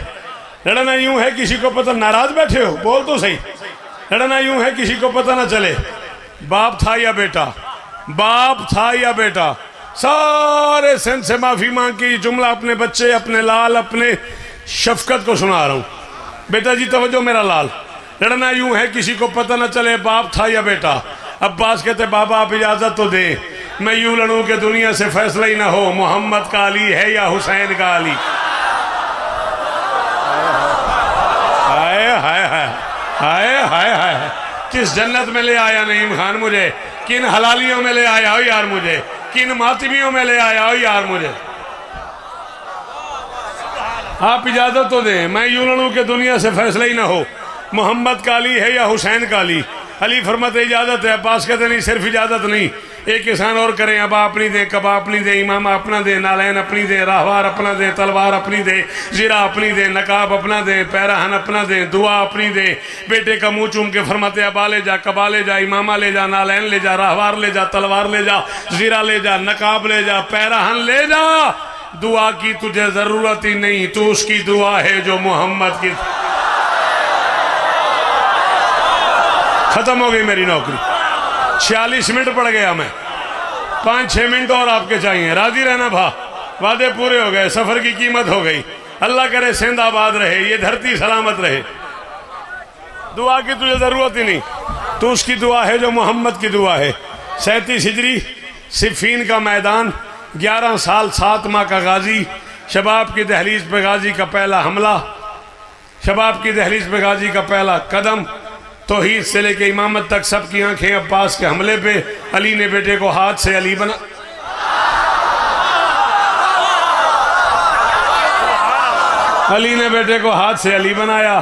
लड़ना यूं है किसी को पता। नाराज बैठे हो, बोल तो सही। लड़ना यूं है किसी को पता ना चले बाप था या बेटा, बाप था या बेटा। सारे सिंध से माफी मांग के जुमला अपने बच्चे, अपने लाल, अपने शफकत को सुना रहा हूं। बेटा जी तवज्जो मेरा लाल। लड़ना यूं है किसी को पता ना चले बाप था या बेटा। अब्बास कहते बाबा आप इजाजत तो दे, मैं यूं लड़ूं कि दुनिया से फैसला ही ना हो मोहम्मद का अली है या हुसैन का अली। हाय हाय हाय हाय हाय हाय, किस जन्नत में ले आया नईम खान मुझे, किन हलालियों में ले आया हो यार मुझे, किन मातमियों में ले आया हो यार मुझे। आप इजाजत तो दें, मैं यूं लड़ूं कि दुनिया से फैसला ही ना हो मोहम्मद का अली है या हुसैन का अली। अली फरमाते इजाजत है। अब्बास कहते नहीं सिर्फ इजाजत नहीं, एक किसान और करें। अब अपनी दें, कबा अपनी दें, इमामा अपना दें, नालैन अपनी दें, राहवार अपना दें, तलवार अपनी दें, जीरा अपनी दें, नकाब अपना दें, पैराहन अपना दें, दुआ अपनी दें। बेटे का मुंह चूम के फरमाते अबा ले जा, कबा ले जा, इमामा ले जा, नालैन ले जा, राहवार ले जा, तलवार ले जा, जीरा ले जा, नकाब ले जा, पैराहन ले जा। दुआ की तुझे जरूरत ही नहीं, तू उसकी दुआ है जो मोहम्मद की। खत्म हो गई मेरी नौकरी। 46 मिनट पड़ गया मैं, 5-6 मिनट और आपके चाहिए। राजी रहना भा, वादे पूरे हो गए, सफर की कीमत हो गई। अल्लाह करे सिंध आबाद रहे, ये धरती सलामत रहे। दुआ की तुझे जरूरत ही नहीं, तो उसकी दुआ है जो मोहम्मद की दुआ है। 37 हिजरी, सिफीन का मैदान, 11 साल 7 माह का गाजी, शबाब की दहलीज पे गाजी का पहला हमला, शबाब की दहलीज पे गाजी का पहला कदम, तौहीद से लेके इमामत तक सबकी आंखें अब्बास के हमले पे। अली ने बेटे को हाथ से अली बना, अली ने बेटे को हाथ से अली बनाया।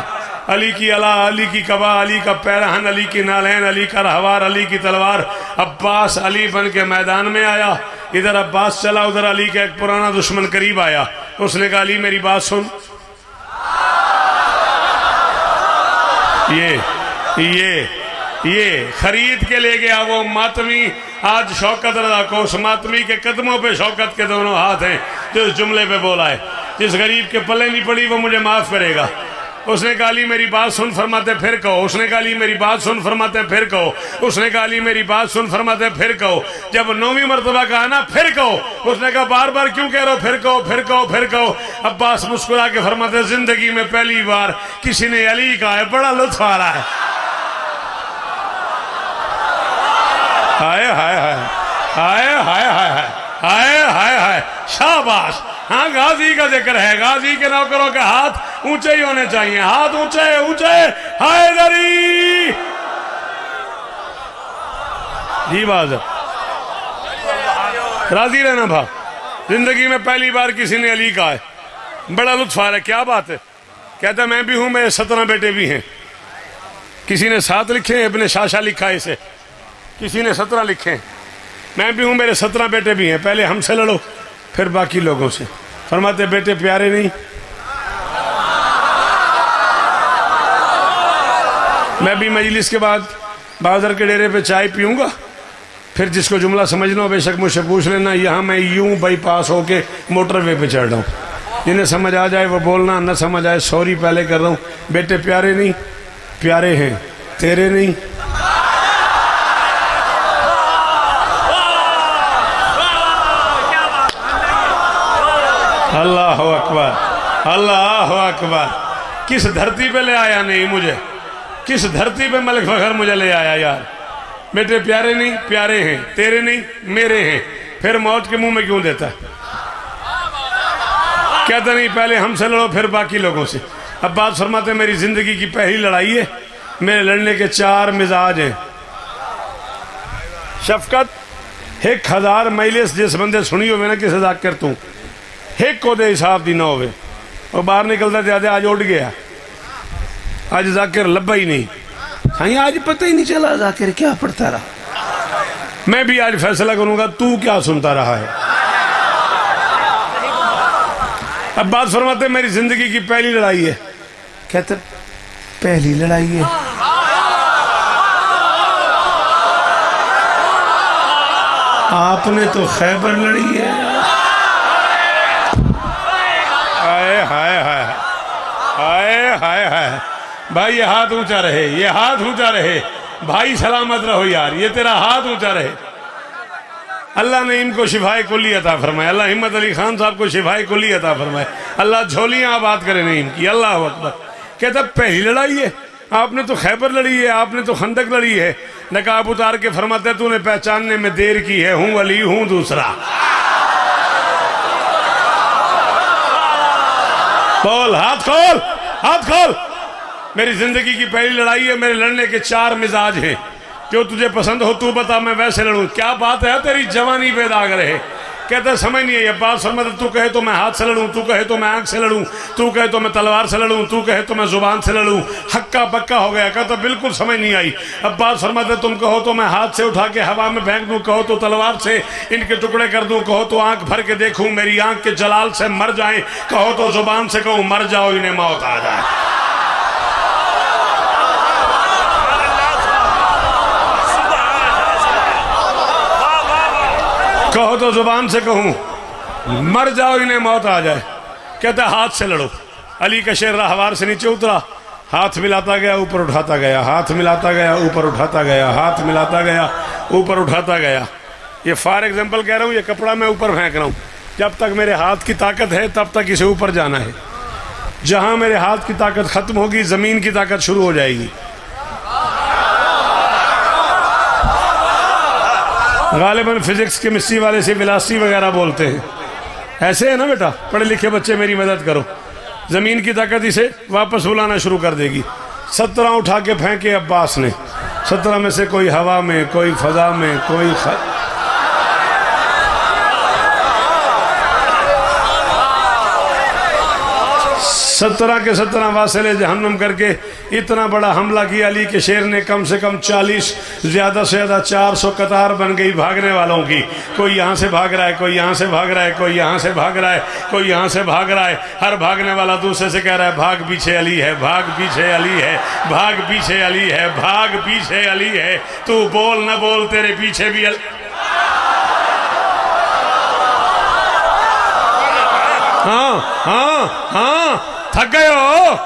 अली की अला, अली की कबा, अली का पैरहन, अली की नालैन, अली का रहवार, अली की तलवार। अब्बास अली बन के मैदान में आया। इधर अब्बास चला, उधर अली का एक पुराना दुश्मन करीब आया। उसने कहा अली मेरी बात सुन, ये खरीद के ले गया वो मातमी। आज शौकत रजा को उस मातमी के कदमों पे शौकत के दोनों हाथ हैं जो इस जुमले पे बोला है। जिस गरीब के पल्ले नहीं पड़ी वो मुझे माफ करेगा। उसने कहा अली मेरी बात सुन, फरमाते फिर कहो। उसने कहा अली मेरी बात सुन, फरमाते फिर कहो। उसने कहा अली मेरी बात सुन, फरमाते फिर कहो। जब 9वीं मरतबा कहा ना फिर कहो, उसने कहा बार बार क्यों कह रहे हो, फिर कहो, फिर कहो, फिर कहो। अब्बास मुस्कुरा के फरमाते जिंदगी में पहली बार किसी ने अली कहा है, बड़ा लुत्फ आ रहा है। हाय हाय हाय हाय हाय हाय हाय हाय हाय, शाबाश। हाँ, गाजी का जिक्र है। गाजी के नौकरों के हाथ ऊंचे ही होने चाहिए, हाथ ऊंचे ऊंचे। हैदरी जी बात, राजी रहना भा। जिंदगी में पहली बार किसी ने अली कहा है, बड़ा लुत्फ आ रहा है। क्या बात है? कहता मैं भी हूं, मेरे 17 बेटे भी हैं। किसी ने 7 लिखे, इब्ने शाशा लिखा है इसे। किसी ने 17 लिखे। मैं भी हूं, मेरे 17 बेटे भी हैं। पहले हमसे लड़ो, फिर बाकी लोगों से। फरमाते बेटे प्यारे नहीं, मैं भी मजलिस के बाद बादर के डेरे पे चाय पीऊंगा, फिर जिसको जुमला समझना हो बेशक मुझसे पूछ लेना। यहाँ मैं यूं बाईपास होके मोटरवे पे चढ़ रहा हूँ। जिन्हें समझ आ जाए वो बोलना, न समझ आए सॉरी पहले कर रहा हूँ। बेटे प्यारे नहीं, प्यारे हैं, तेरे नहीं। अल्लाह अकबर, अल्लाह अकबर। किस धरती पे ले आया नहीं मुझे, किस धरती पे मलिक फखर मुझे ले आया यार। बेटे प्यारे नहीं, प्यारे हैं, तेरे नहीं, मेरे हैं। फिर मौत के मुंह में क्यों देता है? कहता नहीं पहले हमसे लड़ो फिर बाकी लोगों से। अब बात फरमाते मेरी जिंदगी की पहली लड़ाई है, मेरे लड़ने के 4 मिजाज हैं। शफकत 1000 माइलेस जिस बंदे सुनी हो ना किसे जाकर तू एक को दे हिसाब दी ना होवे और बाहर निकलता ज्यादा आज उड़ गया, आज जाकिर लब्बा ही नहीं। हाँ, आज पता ही नहीं चला जाकिर क्या पढ़ता रहा। मैं भी आज फैसला करूंगा तू क्या सुनता रहा है। अब बात फरमाते मेरी जिंदगी की पहली लड़ाई है। कहते पहली लड़ाई है, आपने तो खैबर लड़ी है। हाय हाय हाय हाय हाय हाय। भाई ये हाथ ऊंचा रहे, ये हाथ ऊंचा रहे भाई, सलामत रहो यार, ये तेरा हाथ ऊंचा रहे। अल्लाह ने इनको शिफाए कुल्ली अता फरमाए। अल्लाह हिम्मत अली खान साहब को शिफाए कुल्ली अता फरमाए। अल्लाह झोलियां आबाद करे नहीं इनकी। अल्लाह अकबर। कहता पहली लड़ाई है, आपने तो खैबर लड़ी है, आपने तो खंदक लड़ी है। नकाब उतार के फरमाते तूने पहचानने में देर की है, हूं अली हूं दूसरा। खोल हाथ, खोल हाथ, खोल। मेरी जिंदगी की पहली लड़ाई है, मेरे लड़ने के 4 मिजाज हैं। जो तुझे पसंद हो तू बता, मैं वैसे लड़ूं। क्या बात है तेरी जवानी पे दाग रहे। कहता समझ नहीं है ये बात। फरमाता तू कहे तो मैं हाथ से लड़ूं, तू कहे तो मैं आंख से लड़ूं, तू कहे तो मैं तलवार से लड़ूं, तू कहे तो मैं जुबान से लड़ूं। हक्का पक्का हो गया। कहता बिल्कुल समझ नहीं आई। अब बात फरमाता तुम कहो तो मैं हाथ से उठा के हवा में फेंक दूं, कहो तो तलवार से इनके टुकड़े कर दूं, कहो तो आंख भर के देखूं मेरी आंख के जलाल से मर जाएं, कहो तो जुबान से कहूं मर जाओ इन्हें मौत आ जाए। कहो तो जुबान से कहूं मर जाओ इन्हें मौत आ जाए। कहता हाथ से लड़ो। अली का शेर रहवार से नीचे उतरा, हाथ मिलाता गया ऊपर उठाता गया, हाथ मिलाता गया ऊपर उठाता गया, हाथ मिलाता गया ऊपर उठाता गया। ये फॉर एग्जाम्पल कह रहा हूं, ये कपड़ा मैं ऊपर फेंक रहा हूं। जब तक मेरे हाथ की ताकत है तब तक इसे ऊपर जाना है। जहां मेरे हाथ की ताकत खत्म होगी जमीन की ताकत शुरू हो जाएगी। गालिबन फिजिक्स केमिस्ट्री वाले से वेलोसिटी वगैरह बोलते हैं। ऐसे है ना बेटा, पढ़े लिखे बच्चे मेरी मदद करो। जमीन की ताकत इसे वापस बुलाना शुरू कर देगी। 17 उठा के फेंके अब्बास ने। 17 में से कोई हवा में, कोई फजा में, कोई 17 के 17 वासिले जहन्नम करके इतना बड़ा हमला किया अली के शेर ने, कम से कम 40 ज़्यादा से ज़्यादा 400 कतार बन गई भागने वालों की। कोई यहाँ से भाग रहा है, कोई यहाँ से भाग रहा है, कोई यहाँ से भाग रहा है, कोई यहाँ से भाग रहा है। हर भागने वाला दूसरे से कह रहा है भाग पीछे अली है, भाग पीछे अली है, भाग पीछे अली है, भाग पीछे अली है। तू बोल न बोल, तेरे पीछे भी अली। हाँ हाँ हाँ, थक गए हो?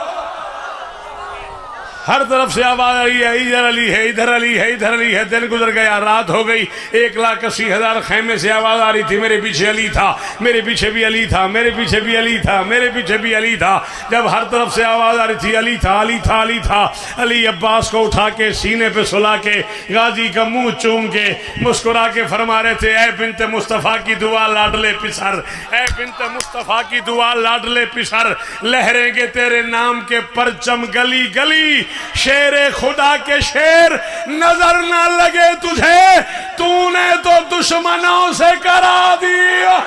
हर तरफ से आवाज आ रही है, इधर अली है, इधर अली है, इधर अली है। दिन गुजर गया, रात हो गई। 1,80,000 खैमे से आवाज आ रही थी मेरे पीछे अली था, मेरे पीछे भी अली था, मेरे पीछे भी अली था, मेरे पीछे भी अली था। जब हर तरफ से आवाज आ रही थी अली था, अली था, अली था, अली अब्बास को उठा के सीने पे सुला के गाजी का मुंह चूम के मुस्कुरा के फरमा रहे थे, ऐ बिन्ते मुस्तफ़ा की दुआ लाडले पिसर, ऐ बिन्ते मुस्तफ़ा की दुआ लाडले पिसर, लहरेंगे तेरे नाम के परचम गली गली। शेरे खुदा के शेर नजर ना लगे तुझे, तूने तो दुश्मनों से करा दिया।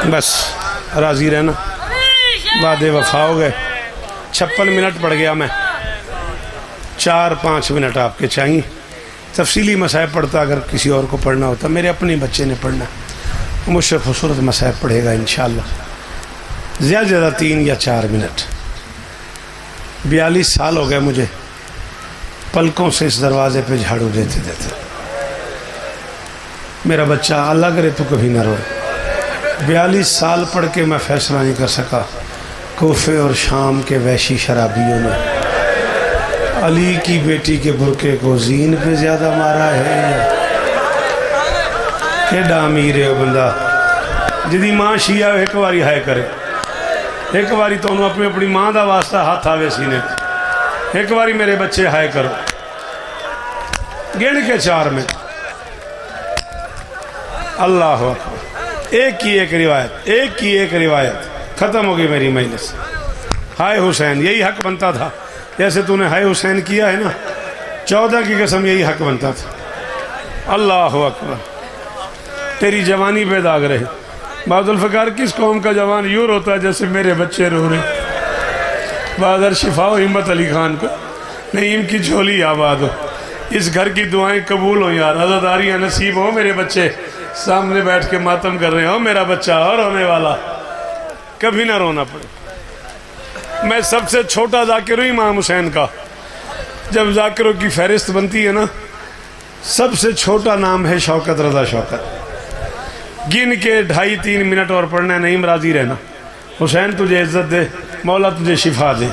बस राजी रहना, वादे वफा हो गए। 56 मिनट पढ़ गया मैं, 4-5 मिनट आपके चाहिए। तफसीली मसाइब पढ़ता अगर किसी और को पढ़ना होता, मेरे अपने बच्चे ने पढ़ना, मुझसे खूबसूरत मसाइब पढ़ेगा इंशाअल्लाह। ज़्यादा से ज़्यादा 3 या 4 मिनट। 42 साल हो गए मुझे पलकों से इस दरवाजे पे झाड़ू देते देते। मेरा बच्चा अल्लाह करे तो कभी ना रोए। 42 साल पढ़ के मैं फैसला नहीं कर सका। कोफे और शाम के वैशी शराबियों ने अली की बेटी के बुरके को जीन पे ज़्यादा मारा है। केडा अमीर है बंदा जिदी माँ शिया एक बारी हाय करे, एक बारी तो अपनी अपनी माँ का वास्ता हाथ आवे सीने, एक बारी मेरे बच्चे हाय करो। गिन के 4 में अल्लाह अकबर। एक की एक रिवायत, एक की एक रिवायत। ख़त्म हो गई मेरी मजलिस। हाय हुसैन, यही हक बनता था। जैसे तूने हाय हुसैन किया है ना, 14 की कसम यही हक बनता था। अल्लाह अकबर। तेरी जवानी पे दाग रहे। बहादुर फ़कार किस कौम का जवान यूँ रोता है जैसे मेरे बच्चे रो रहे। बहादुर शिफा हिम्मत अली खान को नईम की झोली आबाद हो। इस घर की दुआएं कबूल हो यार, अज़ादारियाँ नसीब हो। मेरे बच्चे सामने बैठ के मातम कर रहे हो, मेरा बच्चा और होने वाला, कभी ना रोना पड़े। मैं सबसे छोटा जाकिर हूँ इमाम हुसैन का। जब जाकिरों की फहरिस्त बनती है ना, सबसे छोटा नाम है शौकत रज़ा शौकत। गिन के 2.5-3 मिनट और पढ़ना है, नहीं राजी रहना। हुसैन तुझे इज्जत दे, मौला तुझे शिफा दे,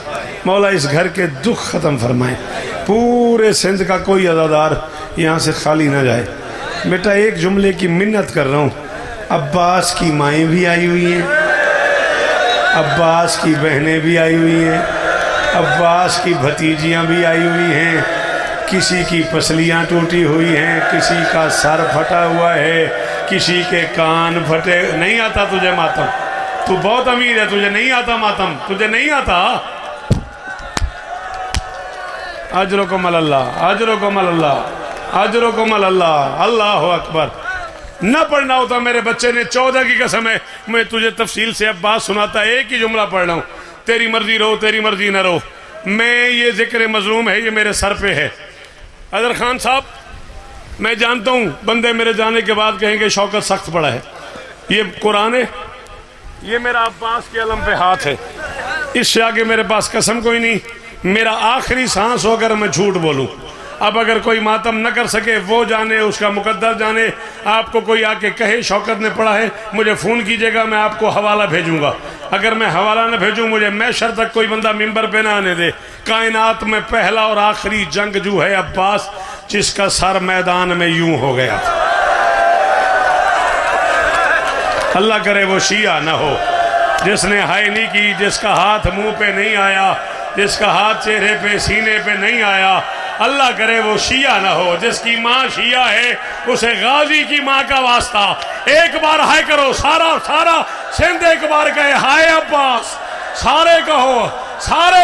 मौला इस घर के दुख ख़त्म फरमाए, पूरे सिंध का कोई अज़ादार यहाँ से खाली ना जाए। बेटा एक जुमले की मिन्नत कर रहा हूँ, अब्बास की माएँ भी आई हुई हैं, अब्बास की बहनें भी आई हुई हैं, अब्बास की भतीजियाँ भी आई हुई हैं, किसी की पसलियाँ टूटी हुई हैं, किसी का सर फटा हुआ है, किसी के कान फटे। नहीं आता तुझे मातम? तू बहुत अमीर है, तुझे नहीं आता मातम? तुझे नहीं आता? अजरो को मल्लाह, अजरो को मल्लाह, अजरो को मल्लाह। अल्लाह अकबर। न पढ़ना होता मेरे बच्चे ने, 14 की कसम है। मैं तुझे तफसील से अब बात सुनाता, एक ही जुमला पढ़ रहा हूँ, तेरी मर्जी रहो, तेरी मर्जी न रहो। मैं ये जिक्र मजलूम है, ये मेरे सर पे है। अदर खान साहब, मैं जानता हूँ बंदे मेरे जाने के बाद कहेंगे शौकत सख्त पड़ा है। ये कुरान है, ये मेरा अब्बास के अलम पे हाथ है, इससे आगे मेरे पास कसम कोई नहीं। मेरा आखिरी सांस हो अगर मैं झूठ बोलूँ। अब अगर कोई मातम न कर सके वो जाने, उसका मुकद्दर जाने। आपको कोई आके कहे शौकत ने पढ़ा है, मुझे फ़ोन कीजिएगा, मैं आपको हवाला भेजूंगा। अगर मैं हवाला न भेजूँ, मुझे मैशर तक कोई बंदा मिंबर पे ना आने दे। कायनात में पहला और आखिरी जंगजू है अब्बास, जिसका सर मैदान में यूं हो गया। अल्लाह करे वो शिया न हो जिसने हाय नहीं की, जिसका हाथ मुंह पे नहीं आया, जिसका हाथ चेहरे पे सीने पे नहीं आया। अल्लाह करे वो शिया ना हो। जिसकी माँ शिया है उसे गाजी की माँ का वास्ता। एक बार हाय करो, सारा सारा सिंध एक बार कहे हाय अब्बास। सारे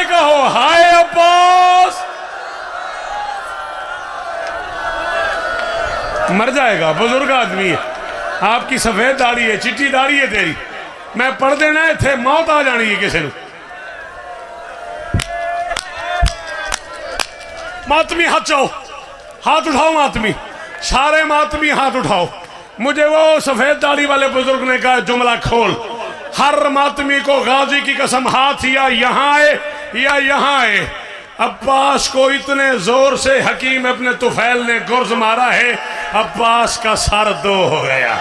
कहो हाय अब्बास। मर जाएगा, बुजुर्ग आदमी है, आपकी सफेद दाढ़ी है, चिट्टी दाढ़ी है तेरी, मैं पढ़ देना इत्थे मौत आ जानी है किसी ने। मातमी हाथ चाओ, हाथ उठाओ मातमी, सारे मातमी हाथ उठाओ। मुझे वो सफेद दाढ़ी वाले बुजुर्ग ने कहा जुमला खोल। हर मातमी को गाजी की कसम हाथ या यहाँ आए या यहाँ आए। अब्बास को इतने जोर से हकीम अपने तुफैल ने गुर्ज मारा है, अब्बास का सर दो हो गया।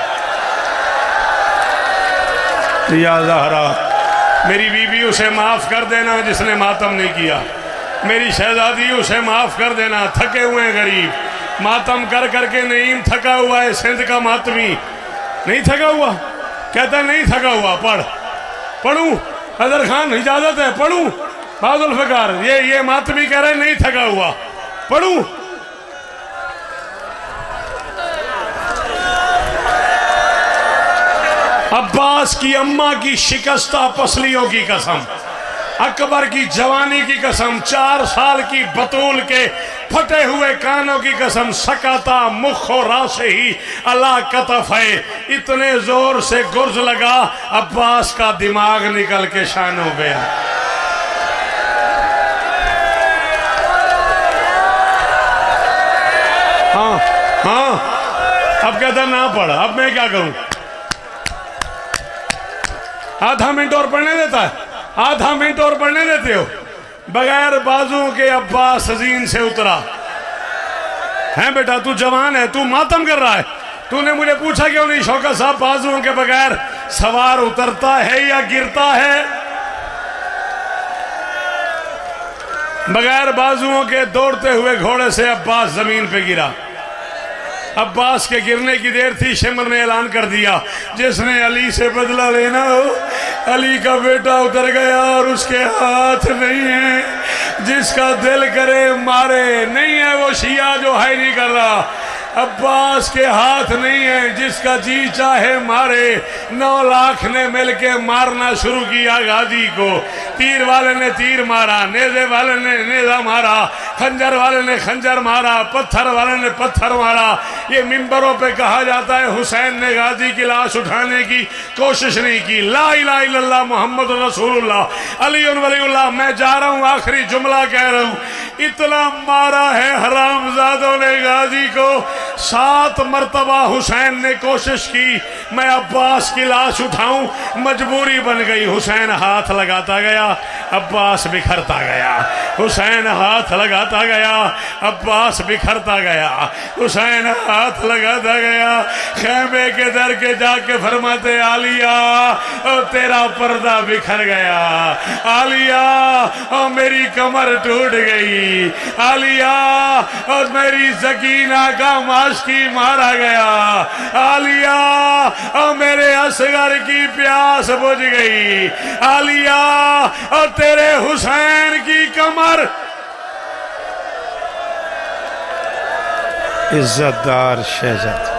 या ज़हरा मेरी बीवी, उसे माफ कर देना जिसने मातम नहीं किया। मेरी शहजादी, उसे माफ कर देना। थके हुए हैं गरीब, मातम कर करके नईम थका हुआ है। सिंध का मातमी नहीं थका हुआ, कहता नहीं थका हुआ। पढ़ूं अदर खान, इजाजत है पढ़ूं। बाजुल फ़िकार ये मातमी कह रहे नहीं थका हुआ, पढ़ूं। अब्बास की अम्मा की शिकस्ता पसलियों की कसम, अकबर की जवानी की कसम, 4 साल की बतूल के फटे हुए कानों की कसम, सकाता मुखो रासे ही अला कतफ है। इतने जोर से गुर्ज लगा, अब्बास का दिमाग निकल के शान हो गया। हाँ, अब कहता ना पढ़, अब मैं क्या करूं। आधा मिनट और पढ़ने देता है, आधा मिनट और पढ़ने देते हो। बगैर बाजुओं के अब्बास हजीन से उतरा है। बेटा तू जवान है, तू मातम कर रहा है, तूने मुझे पूछा क्यों नहीं शौकत साहब बाजुओं के बगैर सवार उतरता है या गिरता है? बगैर बाजुओं के दौड़ते हुए घोड़े से अब्बास जमीन पे गिरा। अब्बास के गिरने की देर थी, शिमर ने ऐलान कर दिया जिसने अली से बदला लेना हो, अली का बेटा उतर गया और उसके हाथ नहीं है। जिसका दिल करे मारे, नहीं है वो शिया जो है नहीं कर रहा। अब्बास के हाथ नहीं है, जिसका जी चाहे मारे। 9 लाख ने मिलके मारना शुरू किया गाजी को। तीर वाले ने तीर मारा, नेज़े वाले ने नेज़ा मारा, खंजर वाले ने खंजर मारा, पत्थर वाले ने पत्थर मारा। ये मिंबरों पे कहा जाता है हुसैन ने गाजी की लाश उठाने की कोशिश नहीं की। ला इलाहा इल्लल्लाह मुहम्मद रसूलुल्लाह अली वलीउल्लाह। मैं जा रहा हूँ, आखिरी जुमला कह रहा हूँ। इतना मारा है हरामजादों ने गाजी को, 7 मरतबा हुसैन ने कोशिश की मैं अब्बास की लाश उठाऊं, मजबूरी बन गई। हुसैन हाथ लगाता गया, अब्बास बिखरता गया। हुसैन हाथ लगाता गया, अब्बास बिखरता गया। हुसैन हाथ लगाता गया, खेमे के दर के जाके फरमाते आलिया और तेरा पर्दा बिखर गया। आलिया और मेरी कमर टूट गई। आलिया और मेरी सकीना का माशकी मारा गया। आलिया और मेरे असगर की प्यास बुझ गई। आलिया और तेरे हुसैन की कमर। इज्जतदार शहजादी